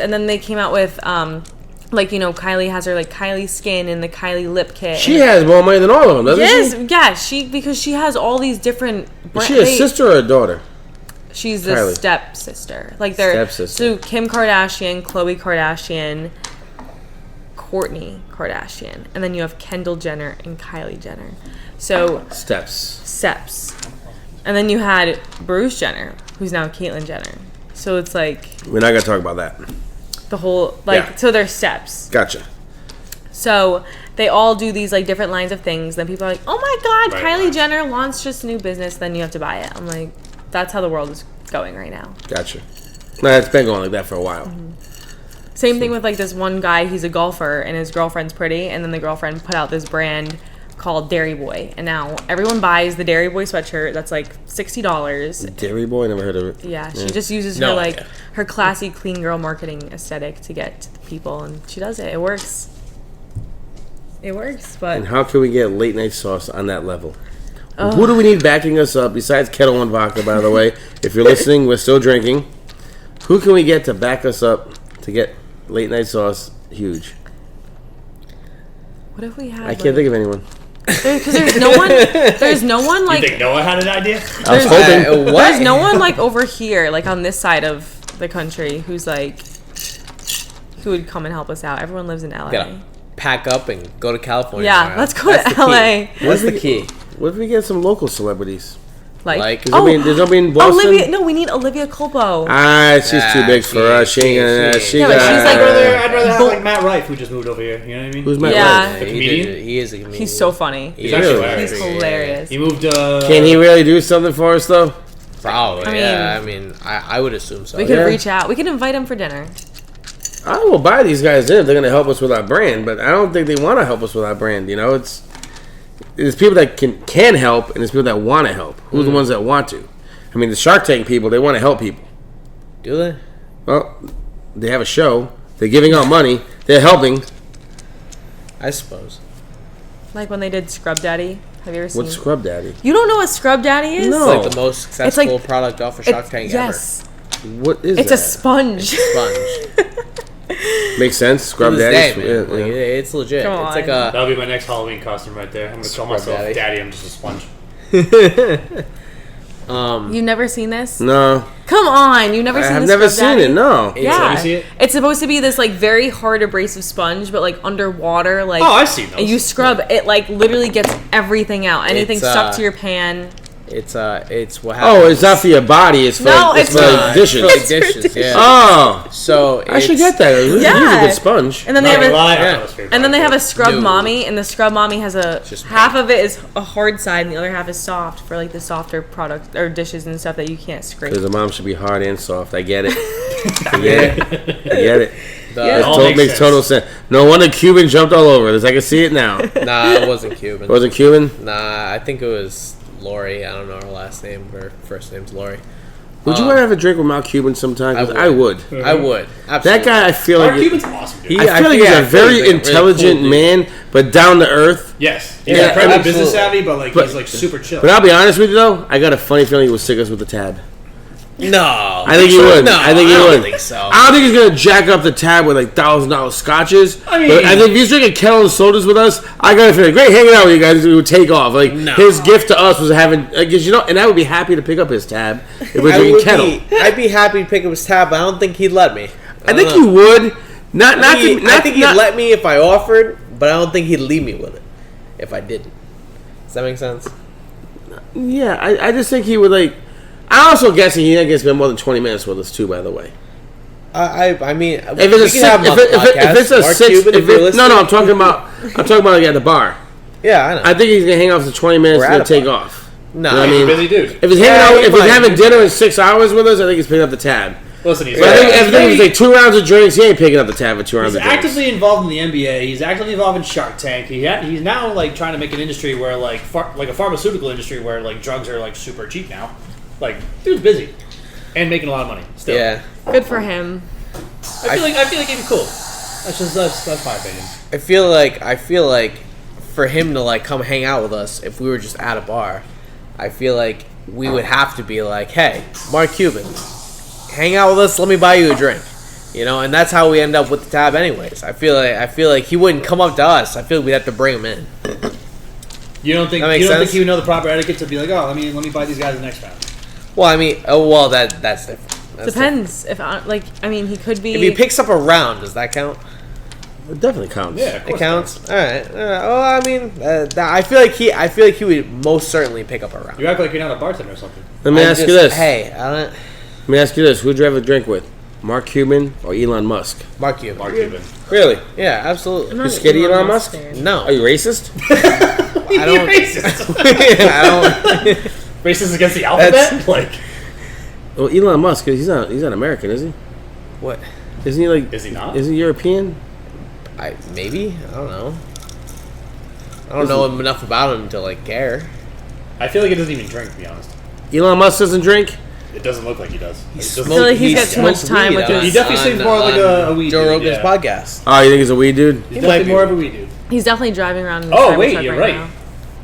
And then they came out with like, you know, Kylie has her like Kylie Skin and the Kylie Lip Kit. She has more money than all of them, doesn't Yes, yeah, because she has all these different she? Is she a sister or a daughter? She's the Kylie. stepsister. Like they're Stepsister. so Kim Kardashian, Khloe Kardashian, Kourtney Kardashian, and then you have Kendall Jenner and Kylie Jenner. So steps. And then you had Bruce Jenner, who's now Caitlyn Jenner. So it's like We're not gonna talk about that. the whole like Yeah. so they're steps. Gotcha. So they all do these like different lines of things. Then people are like, "Oh my God, Right. Kylie Jenner launched just a new business." Then you have to buy it. I'm like, that's how the world is going right now. Gotcha. No, it's been going like that for a while. Same thing with like this one guy. He's a golfer and his girlfriend's pretty, and then the girlfriend put out this brand called Dairy Boy, and now everyone buys the Dairy Boy sweatshirt that's like $60. Dairy Boy, never heard of it. Yeah, she just uses No her like idea. her classy clean girl marketing aesthetic to get to the people, and she does it. It works. It works, but And how can we get late night sauce on that level? Who do we need backing us up besides Kettle One Vodka, by the way? If you're listening, we're still drinking. Who can we get to back us up to get late night sauce huge? what if we had? I can't think of anyone. Because there's no one. There's no one You like. think Noah had an idea? I was hoping. What? There's no one like over here, like on this side of the country, who's like, who would come and help us out. Everyone lives in LA. Gotta pack up and go to California. Yeah, tomorrow. let's go That's to the LA. key. What's the key? What if we get some local celebrities? Like- There's nobody in Boston? Olivia. No, we need Olivia Culpo. Ah, she's too big for us. She ain't gonna. She Yeah, but got- she's like- I'd rather have like Matt Rife, who just moved over here. You know what I mean? Who's Matt Yeah. Rife? The comedian? He is a comedian. He's so funny. He actually is hilarious. He's yeah. hilarious. He moved. Can he really do something for us though? Probably. I mean- yeah. I mean, I would assume so. We could Yeah. reach out. We could invite him for dinner. I will buy these guys in if they're gonna help us with our brand, but I don't think they want to help us with our brand. You know, there's people that can help, and there's people that want to help. Who's the ones that want to? I mean, the Shark Tank people, they want to help people. Do they? Well, they have a show. They're giving out money. They're helping. I suppose. Like when they did Scrub Daddy. Have you ever seen? What's Scrub Daddy? You don't know what Scrub Daddy is? No. It's like the most successful product off of Shark Tank yes. What is It's that? a sponge. ever. Sponge. Makes sense. Scrub To this Daddy. day, man. Like, it's legit. Come It's like on. a. That'll be my next Halloween costume right there. I'm gonna call myself Daddy. Daddy. I'm just a sponge. You've never seen this? No, Come on, you've never seen I have this never Scrub seen Daddy? it. No. Yeah. Let me see it. It's supposed to be this like very hard abrasive sponge, but like underwater, like Oh, I've seen those. you scrub it, like literally gets everything out. Anything It's, stuck to your pan. It's what happens. Oh, it's not for your body. It's for, No, it's it's for not. like dishes. It's for, like, dishes. Yeah. Oh, So I should it's- get that. Use a Yeah. good sponge. And then they Not have gonna a lie, I yeah. thought it was for your and then they body. have a scrub No. mommy, and the scrub mommy has a Just half of it is a hard side, and the other half is soft for like the softer product or dishes and stuff that you can't scrape. Because the mom should be hard and soft. I get it. I get it. I get it. The- It all makes makes total sense. No wonder Cuban jumped all over this. I can see it now. It Nah, it wasn't Cuban. wasn't Cuban? Nah, I think it was Lori. I don't know her last name. Her first name's Lori. Would you want to have a drink with Mount Cuban sometime? 'Cause I would. I would. That Absolutely. guy, I feel Mark like... Cuban's awesome, dude. I feel like he's a very like a intelligent cool dude. man, but down to earth. Yes, he's Yeah, incredibly absolutely. business savvy, but like But- he's like super chill. But I'll be honest with you, though. I got a funny feeling he would stick us with the tab. No. I think he would. No, I think he I would. don't think so. I don't think he's gonna jack up the tab with like $1,000 scotches. I mean- but I think if he's drinking Kettle and sodas with us, I gotta feel great hanging out with you guys. We would take off. Like No. his gift to us was having, because and I would be happy to pick up his tab if we're I drinking would Kettle. I'd be happy to pick up his tab, but I don't think he'd let me. I think you would. I think he'd let me if I offered, but I don't think he'd leave me with it if I didn't. Does that make sense? Yeah, I just think he would like. I'm also guessing he ain't gonna spend more than 20 minutes with us too. By the way. I mean, If it's a six, if it's a Mark six, Cuban, if you're no, listening. I'm talking about like at the bar. Yeah, I know. I think he's gonna hang out for 20 minutes We're and at then a take bar. off. No, You know what I He's mean? a busy dude. If he's hanging Yeah, out, he if he's might. having dinner in 6 hours with us, I think he's picking up the tab. Listen, he's But I think if it's like 2 rounds of drinks, he ain't picking up the tab for 2 rounds He's of drinks. actively involved in the NBA. He's actively involved in Shark Tank. He's now like trying to make an industry where like a pharmaceutical industry where like drugs are like super cheap now. Like dude's busy and making a lot of money. Still, Yeah. Good for him. I feel like he'd be cool. That's my opinion. I feel like for him to like come hang out with us, if we were just at a bar, I feel like we would have to be like, hey, Mark Cuban, hang out with us, let me buy you a drink. You know, and that's how we end up with the tab anyways. I feel like he wouldn't come up to us. I feel like we'd have to bring him in. You don't think That makes think sense? he would know the proper etiquette to be like, oh, let me buy these guys the next round. Well, I mean, that's different. That's Depends. If he could be. different. If he picks up a round, does that count? It definitely counts. Yeah, of It course counts. All right. Well, I mean, I feel like he would most certainly pick up a round. You act like you're not a bartender or something. Let me ask you this. Hey, I don't. Let me ask you this. Who'd you have a drink with? Mark Cuban or Elon Musk? Mark Cuban. Mark Cuban. Really? Yeah, absolutely. I'm not You an scared of Elon Musk? fan. No, Are you racist? I don't. Racist. I don't. Racist against the alphabet? Like, Well, Elon Musk, he's not American, is he? What? Isn't he like? Is he not? Isn't he European? Maybe. I don't know. I don't know enough about him to like care. I feel like he doesn't even drink, to be honest. Elon Musk doesn't drink? It doesn't look like he does. He doesn't- feel like he's got too much time with He definitely seems more like a weed Joe dude, Rogan's yeah. podcast. Oh, you think he's a weed dude? He's might definitely be. more of a weed dude. He's definitely driving around in a Oh, cyber wait, truck you're right right. now.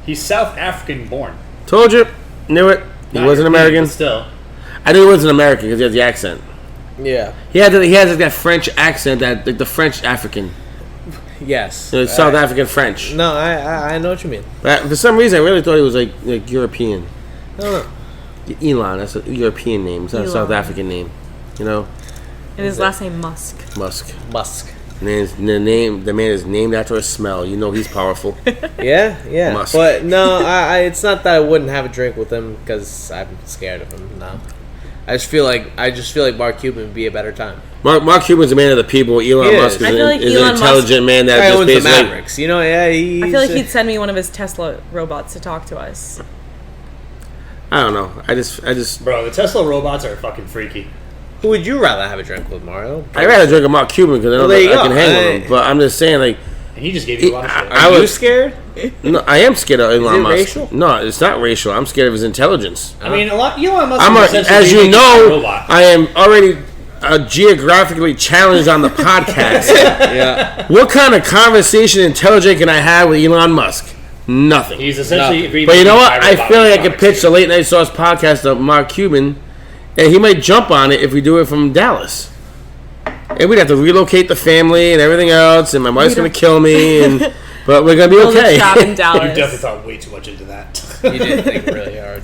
He's South African born. Told you. Knew it. He Not wasn't European, American. but still. I knew he wasn't American because he has the accent. Yeah. He has like that French accent, that like the French African. Yes. South African French. No, I know what you mean. But for some reason, I really thought he was like European. I don't know. Elon, that's a European name. It's not a Elon. South African name. You know, And his last name Musk. Musk. Musk. The man is named after a smell. You know he's powerful. Yeah. Musk. But no, it's not that I wouldn't have a drink with him because I'm scared of him. No. I just feel like Mark Cuban would be a better time. Mark Cuban's a man of the people. Elon He Musk is. I feel like is Elon an Musk- intelligent man that Guy just owns the basically. Mavericks. You know, yeah. I feel like he'd send me one of his Tesla robots to talk to us. I don't know. I just. Bro, the Tesla robots are fucking freaky. Who would you rather have a drink with, Mario? I'd rather drink a Mark Cuban because I know Well, there that you I can go. hang with him. But I'm just saying, like, And he just gave you a lot of shit. I Are you was- scared? no, I am scared of Elon it Musk. racial? No, it's not racial. I'm scared of his intelligence. I mean, Elon Musk I'm is essentially as you making a know, robot. I am already geographically challenged on the podcast. Yeah. What kind of conversation intelligent can I have with Elon Musk? Nothing. He's essentially. Nothing. But you know what? remaking I feel like I robots could pitch the Late Night Sauce podcast to Mark Cuban, and he might jump on it if we do it from Dallas. And we'd have to relocate the family and everything else, and my wife's going to kill me, but we're going to be Build a okay. shop in You Dallas. definitely thought way too much into that. You did think really hard.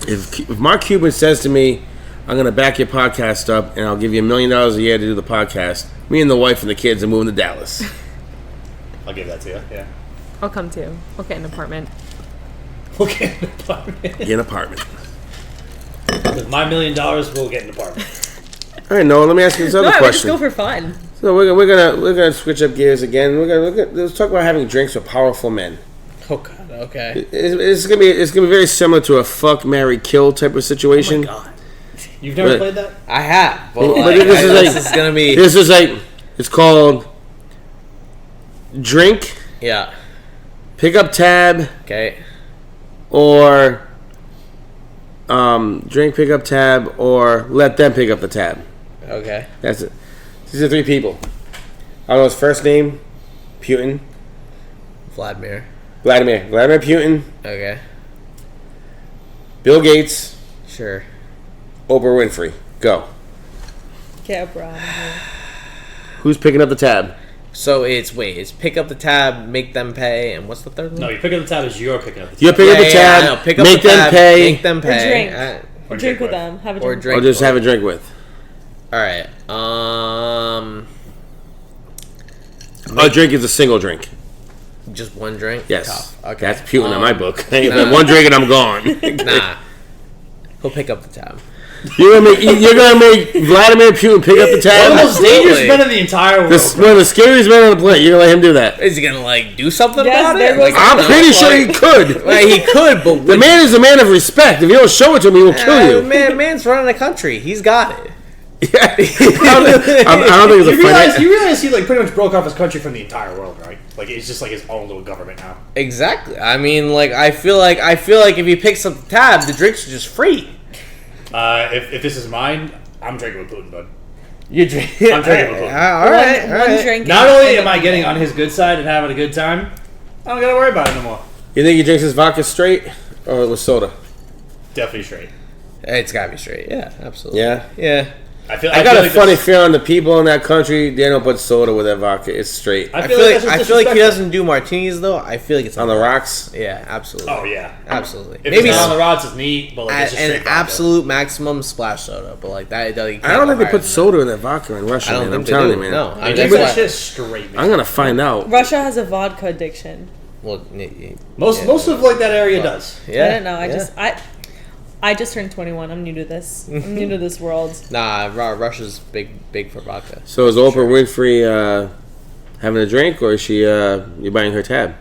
If Mark Cuban says to me, I'm going to back your podcast up, and I'll give you $1 million a year to do the podcast, me and the wife and the kids are moving to Dallas. I'll give that to you. Yeah. I'll come too. We'll get an apartment. We'll get an apartment. Get an apartment. With my $1 million, we'll get an apartment. All right, Noah, let me ask you this other No, we just question. go for fun. So we're gonna switch up gears again. Let's talk about having drinks with powerful men. Oh God. Okay. It's gonna be very similar to a fuck, marry, kill type of situation. God. You've never But- played that? I have. But, But like, this is gonna be. This is like it's called drink, Yeah. pick up tab, Okay. or drink, pick up tab, or let them pick up the tab. Okay. That's it. These are 3 people. I don't know his first name, Putin, Vladimir. Vladimir Putin, Okay. Bill Gates, Sure. Oprah Winfrey. Go. Get bro. Who's picking up the tab? So it's pick up the tab, make them pay, and what's the third one? No, you pick up the tab as you're picking up the tab. You're picking up the tab. I know. Pick up make the them tab, pay, Make them pay. drink. Or Drink with with. them. Have a Or drink. drink. or just have a drink with. All right. A drink is a single drink. Just one drink. Yes. Tough. Okay. That's Putin in my book. nah. One drink and I'm gone. Nah. He'll pick up the tab. You're gonna make Vladimir Putin pick up the One tab. of the most dangerous Absolutely. men in the entire world. One of the scariest men on the planet. You're gonna let him do that? Is he gonna like do something Yes, about there it? goes- Like, I I'm don't pretty know, sure he like- could. Like, he could, but The man is a man of respect. If you don't show it to him, he will kill you. man's running a country. He's got it. Yeah. I don't think it's a fight. You realize he like pretty much broke off his country from the entire world, right? Like it's just like his own little government now. Exactly. I mean, like I feel like if he picks up the tab, the drinks are just free. If this is mine, I'm drinking with Putin, bud. You drink. I'm drinking with Putin. All right. all One right. drink. Not only am I getting on his good side and having a good time, I don't gotta worry about it no more. You think he drinks his vodka straight or with soda? Definitely straight. It's gotta be straight. Yeah, absolutely. Yeah. Yeah. I feel. I got feel a like funny that's- feeling the people in that country, they don't put soda with their vodka. It's straight. I I feel feel like like that's he disrespectful. doesn't do martinis though. I feel like it's On the rocks? Yeah, absolutely. Oh yeah. Absolutely. If Maybe it's not on the rods, it's neat, but like it's just an straight vodka. absolute maximum splash soda, but like that. You I don't think they put soda. soda in their vodka in Russia, I don't man. I'm think they telling do. you, man. No, I mean, They that's put why- that shit straight. Man. I'm gonna find out. Russia has a vodka addiction. Well, Most of like that area does. yeah. I don't know. yeah. I just turned 21. I'm new to this. I'm new to this world. Nah, Russia's big for vodka. So is Oprah Winfrey having a drink, or is she you buying her tab?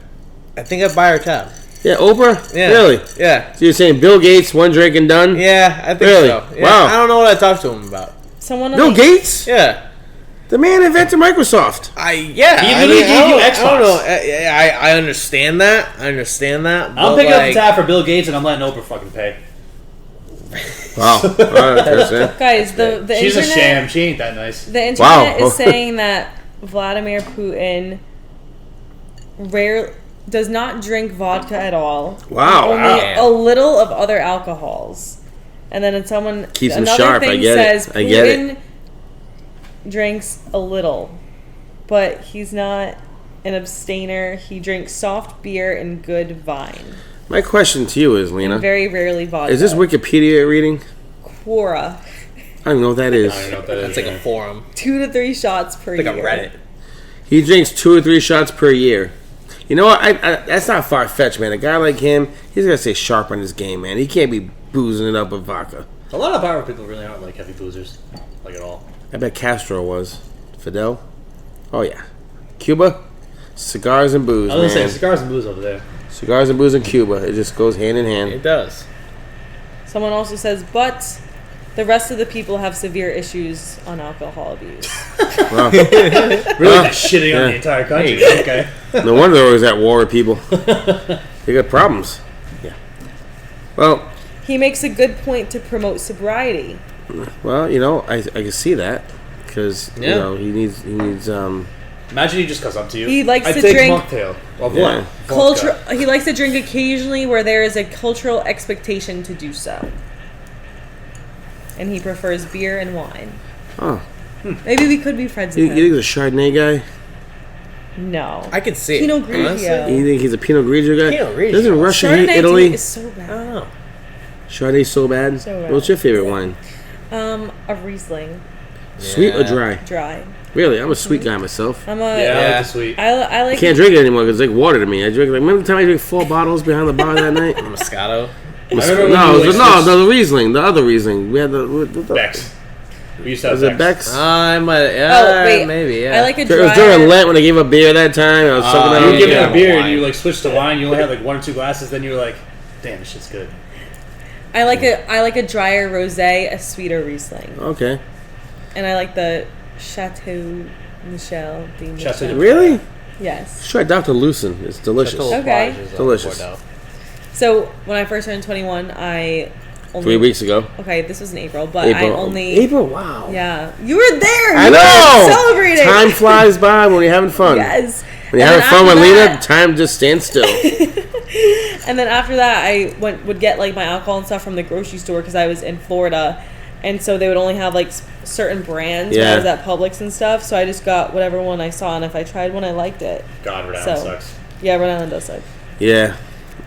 I think I'd buy her tab. Yeah, Oprah. Yeah. Really? Yeah. So you're saying Bill Gates, one drink and done? Yeah, I think Really? so. Yeah. Wow. I don't know what I talked to him about. Someone on Bill the- Gates? Yeah. The man invented Microsoft. He literally I gave you don't Xbox. know. I understand that. I'm but, picking up like, the tab for Bill Gates and I'm letting Oprah fucking pay. Wow. All right, Chris, Guys, the She's a internet, sham. She ain't that nice. The internet Wow. is saying that Vladimir Putin does not drink vodka at all. Wow. Only Wow. a little of other alcohols. And then Keeps him another sharp, I thing get it. says I get it. Putin drinks a little, but he's not an abstainer. He drinks soft beer and good wine. My question to you is, Lena, Very rarely vodka. is this Wikipedia reading? Quora? I don't even know what that is. I don't know what that is. That's like a forum. 2 to 3 shots per Like year. a Reddit. He drinks 2 or 3 shots per year. You know what? I that's not far fetched, man. A guy like him, he's got to stay sharp on his game, man. He can't be boozing it up with vodka. A lot of power people really aren't like heavy boozers, like at all. I bet Castro was. Fidel? Oh, yeah. Cuba? Cigars and booze, I was gonna man. say cigars and booze over there. Cigars and booze in Cuba. It just goes hand in hand. It does. Someone also says, but the rest of the people have severe issues on alcohol abuse. Wow. Really Well, just shitting on yeah. the entire country. Okay. No wonder they're always at war with people. They got problems. Yeah. Well, He makes a good point to promote sobriety. you know, I can see that because you Yeah. know he needs Imagine he just comes up to you. He likes I to take drink- mocktail. Of Yeah. what? Culture. He likes to drink occasionally where there is a cultural expectation to do so. And he prefers beer and wine. Oh, Maybe we could be friends you with think him. he's a Chardonnay guy? No. I could see Pinot it. honestly. Grigio. You think he's a Pinot Grigio guy? Pinot Grigio. Doesn't Russia hate Chardonnay to Italy? me is so I bad. don't know. Chardonnay's so bad. So bad. What's your favorite wine? A Riesling. Sweet or Yeah. dry? Dry. Really, I'm a sweet guy myself. I'm a. Yeah, I Yeah. like the sweet. I like. Can't drink it anymore because it's like water to me. I drink like remember the time I drank 4 bottles behind the bar that night? Moscato. remember when No, you, it was, like, no, the Riesling, the other Riesling. We had the Bex. We used to have Was it Beck's? I might. Oh wait, maybe. Yeah. I like a It was dry. during Lent when I gave up beer that time. I was sucking You on were it. giving Yeah. a beer and Wine. you like switched to wine. You only had like 1 or 2 glasses. Then you were like, "Damn, this shit's good." I like a drier rosé, a sweeter Riesling, Okay. and I like the Chateau Michel. de Chateau Michel. de- Really? Yes. Try Dr. Lucen. It's delicious. Chateau Okay. Plage is Delicious. Bordeaux. So when I first turned 21, I only 3 weeks ago. Okay, this was in April, but April. I only April, wow. Yeah, you were there. I You know. were celebrating. Time flies by when you're having fun. Yes. When you're And having then fun with after Lena, that- time just stands still. And then after that, I would get like my alcohol and stuff from the grocery store because I was in Florida, and so they would only have like certain brands when Yeah. I was at Publix and stuff. So I just got whatever one I saw, and if I tried one, I liked it. God, Rhode Island So- sucks. Yeah, Rhode Island does suck. Yeah.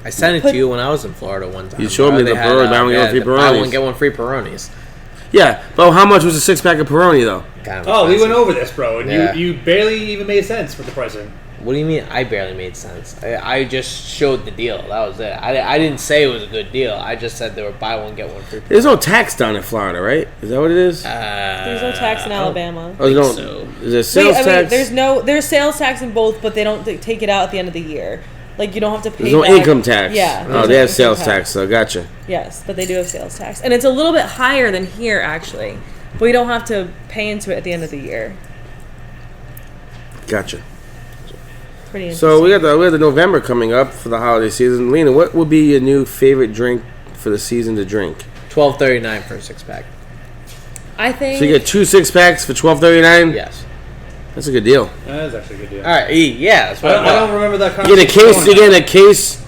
I sent it to you when I was in Florida one time. You showed me They the had, Peroni, buy one, get one free the buy Peronis. one get one free Peronis. Yeah. But how much was a 6-pack of Peroni, though? Kind of Oh, we expensive. went over this, bro, and Yeah. you barely even made sense with the pricing. What do you mean? I barely made sense. I just showed the deal. That was it. I didn't say it was a good deal. I just said they were buy one get one free. There's no tax down in Florida, right? Is that what it is? There's no tax in Alabama. Oh, no. so. Is there sales tax? There's sales tax in both, but they don't take it out at the end of the year. Like, you don't have to pay. There's no income tax. Yeah. Oh, they have sales tax, so gotcha. Yes, but they do have sales tax. And it's a little bit higher than here, actually. But we don't have to pay into it at the end of the year. Gotcha. Pretty interesting. So we got the November coming up for the holiday season. Lena, what would be your new favorite drink for the season to drink? $12.39 for a 6-pack. I think... So you get 2 6-packs for $12.39? Yes. That's a good deal. That is actually a good deal. All right. Yeah. That's what I don't remember that You get a case. going You on. get a case.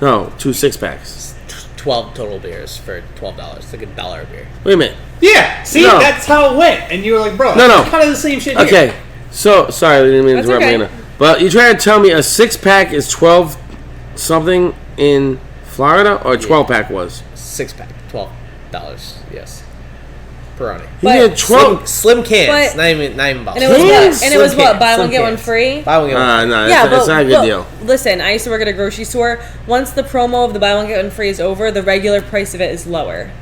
No, 2 6-packs. 12 total beers for $12. It's like $1 a beer. Wait a minute. Yeah. See, No. that's how it went, and you were like, bro, No. it's kind of the same shit. Here. Okay. So sorry, I didn't mean to That's interrupt okay. Lena. But you trying to tell me a 6-pack is 12 something in Florida, or a 12-pack was? 6-pack. $12. Yes. Peroni. You But- get 12. Slim cans. But- not even bottles. And it was what? Cans? And it was Slim what? cans, Buy one, slim get one cans. free? Buy one get one. No, Yeah, it's not a good deal. Listen, I used to work at a grocery store. Once the promo of the buy one, get one free is over, the regular price of it is lower.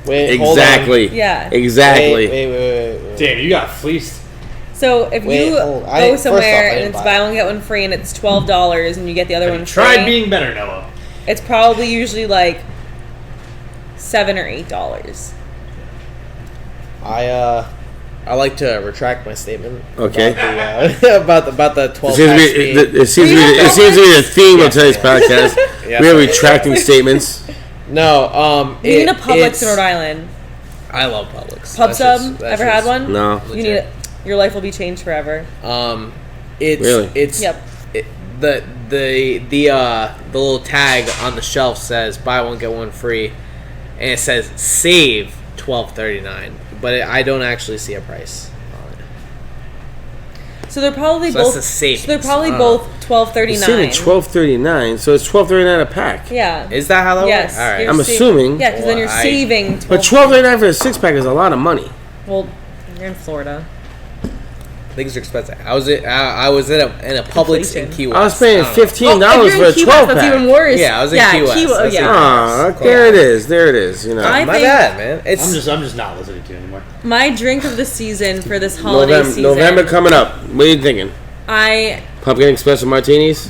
Wait, hold on. Exactly. Yeah. Exactly. Wait. Damn, you got fleeced. So if Wait, you hold on. go First somewhere off, I and didn't it's buy buy it. one, get one free and it's $12 and you get the other one Tried free, being better, Noah. it's probably usually like $7 or $8. I like to retract my statement. Okay. About the 12 It seems to be the theme of today's podcast. Yeah, We are sorry. retracting statements. No, You need a Publix in Rhode Island. I love Publix. Pub That's sub? just- that's Ever had just one? No. You need it. Your life will be changed forever. It's Really? it's Yep. the little tag on the shelf says buy one get one free, and it says save $12.39, but I don't actually see a price on it. So they're probably So that's both. the savings. So they're probably Oh. both It's $12.39. saving $12.39, so it's $12.39 a pack. Yeah. Is that how that Yes. works? All right. you're I'm sa- assuming. Yeah, because then you're Well, saving. But $12.39 for a 6-pack is a lot of money. Well, you're in Florida. Things are expensive. I was in a Publix in Inflation. Key West. I was paying don't know. $15 if for you're a in Key West, 12-pack. that's even worse. Yeah, I was in Key West. Key, That's yeah. Ah, there it is. There it is. You know. I My think- bad, man. It's I'm just not listening to you anymore. My drink of the season for this holiday season. November coming up. What are you thinking? Pumpkin espresso martinis?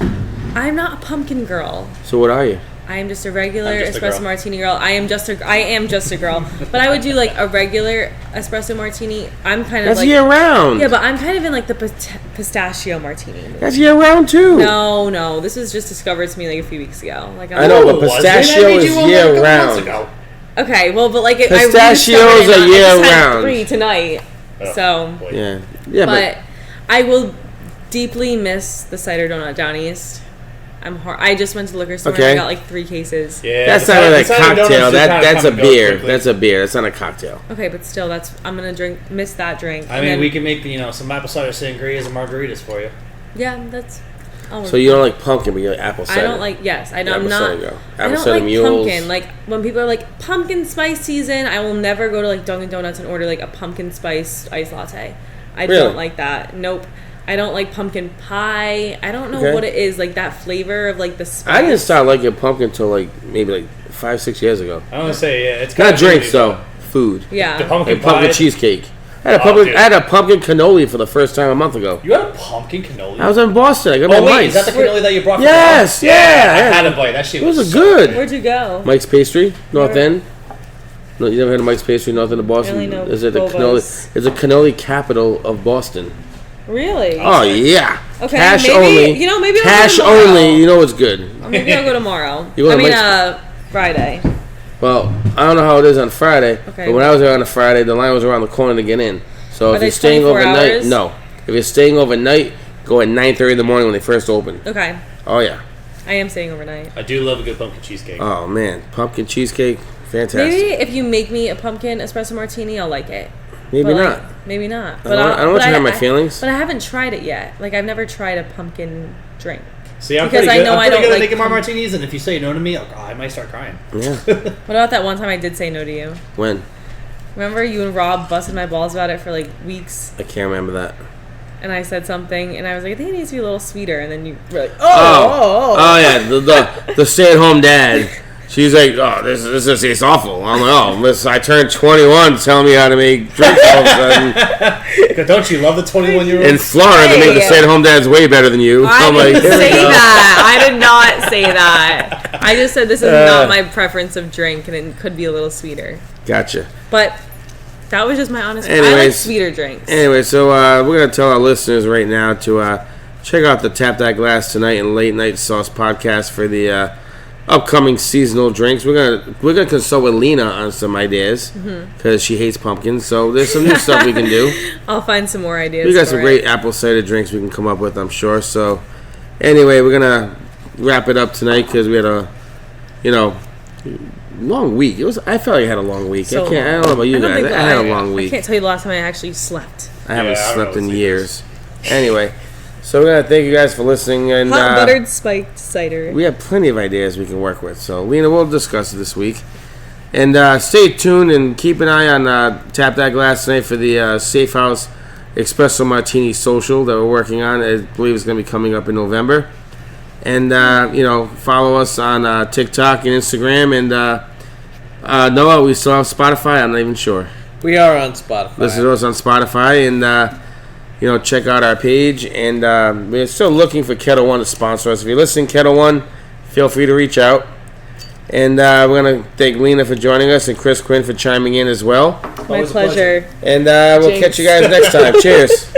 I'm not a pumpkin girl. So what are you? I am just a regular I'm just a espresso girl. martini girl. I am just a girl. But I would do like a regular espresso martini. I'm kind of That's like year round. yeah, but I'm kind of in like the pistachio martini mood. That's year round too. No, this was just discovered to me like a few weeks ago. Like I know, but Was it? pistachio I made is you one year like a couple round. months ago. Okay, well, but like Pistachios I rediscovered it, are and I just year had round. 3 tonight. Oh, So, boy. Yeah, but I will deeply miss the cider donut down east. I just went to the liquor store and Okay. I got like 3 cases. Yeah, that's the not really a cider donuts cocktail. just kinda That's come a and go beer. quickly. That's a beer. That's not a cocktail. Okay, but still, I'm gonna miss that drink. I And mean, then- we can make some apple cider sangrias and margaritas for you. Yeah, that's. I'll So work you on don't it. like pumpkin, but you like apple cider. I don't like. Yes, I know. Apple I'm not. cider girl. I Apple don't cider like mules. pumpkin. Like when people are like pumpkin spice season, I will never go to like Dunkin' Donuts and order like a pumpkin spice iced latte. I Really? don't like that. Nope. I don't like pumpkin pie. I don't know Okay. what it is. Like that flavor of like the spice. I didn't start liking pumpkin until like maybe like 5-6 years ago. I want to say, yeah, it's Not kinda drinks weird, though. Food. Yeah. The pumpkin Like pumpkin pie. cheesecake. I had a Oh, pumpkin. dude. I had a pumpkin cannoli for the first time a month ago. You had a pumpkin cannoli? I was in Boston. I got oh, my wait, mice. is that the cannoli that you brought from Yes, the yeah, I yeah. had a bite. That shit It was a so good. Where'd you go? Mike's Pastry, North Where? End. No, you never had a Mike's Pastry North End of Boston? Only know Is it the Boba's. cannoli? It's a cannoli capital of Boston. Really? Oh yeah. Okay, Cash maybe- only. you know, maybe I'll go cash tomorrow. only. You know it's good. Or maybe I'll go tomorrow. You wanna I mean, Mike's- Friday. Well, I don't know how it is on Friday, Okay. but when I was there on a Friday, the line was around the corner to get in. So Are if they you're staying 24 overnight, hours? no. If you're staying overnight, go at 9:30 in the morning when they first open. Okay. Oh yeah. I am staying overnight. I do love a good pumpkin cheesecake. Oh man, pumpkin cheesecake, fantastic. Maybe if you make me a pumpkin espresso martini, I'll like it. Maybe But, like, not. maybe not. I don't want you to hurt my feelings. But I haven't tried it yet. Like I've never tried a pumpkin drink. See, I'm Because pretty I good. know I'm I pretty don't good at like making my pump- martinis, and if you say no to me, I might start crying. Yeah. What about that one time I did say no to you? When? Remember you and Rob busted my balls about it for like weeks, I can't remember that. and I said something, and I was like, I think it needs to be a little sweeter. And then you were like, Oh yeah, the stay-at-home dad. She's like, oh, this is it's awful. I'm like, oh, listen, I turned 21. Tell me how to make drinks all of a sudden. Don't you love the 21-year-old? In Florida, they make the stay-at-home dads way better than you. I I'm didn't like, here we say go. that. I did not say that. I just said this is not my preference of drink, and it could be a little sweeter. Gotcha. But that was just my honest. I like Anyways, sweeter drinks. Anyway, so we're gonna tell our listeners right now to check out the Tap That Glass Tonight and Late Night Sauce podcast for the upcoming seasonal drinks. We're gonna consult with Lena on some ideas because she hates pumpkins. So there's some new stuff we can do. I'll find some more ideas. We got some great apple cider drinks we can come up with, I'm sure. So anyway, we're gonna wrap it up tonight because we had a long week. I felt like I had a long week. So I don't know about you guys. I had a long week. I can't tell you the last time I actually slept. I haven't Yeah, I slept in remember years. Anyway, so we're gonna thank you guys for listening, and Hot buttered spiked cider. we have plenty of ideas we can work with. So Lena, we'll discuss it this week, and stay tuned and keep an eye on Tap That Glass Tonight for the Safe House Espresso Martini Social that we're working on. I believe it's gonna be coming up in November, and follow us on TikTok and Instagram, and Noah, we still have Spotify. I'm not even sure. We are on Spotify. Listen to us on Spotify, and check out our page. And we're still looking for Kettle One to sponsor us. If you're listening, Kettle One, feel free to reach out. And we're gonna thank Lena for joining us and Chris Quinn for chiming in as well. My pleasure. And we'll Jinx. catch you guys next time. Cheers.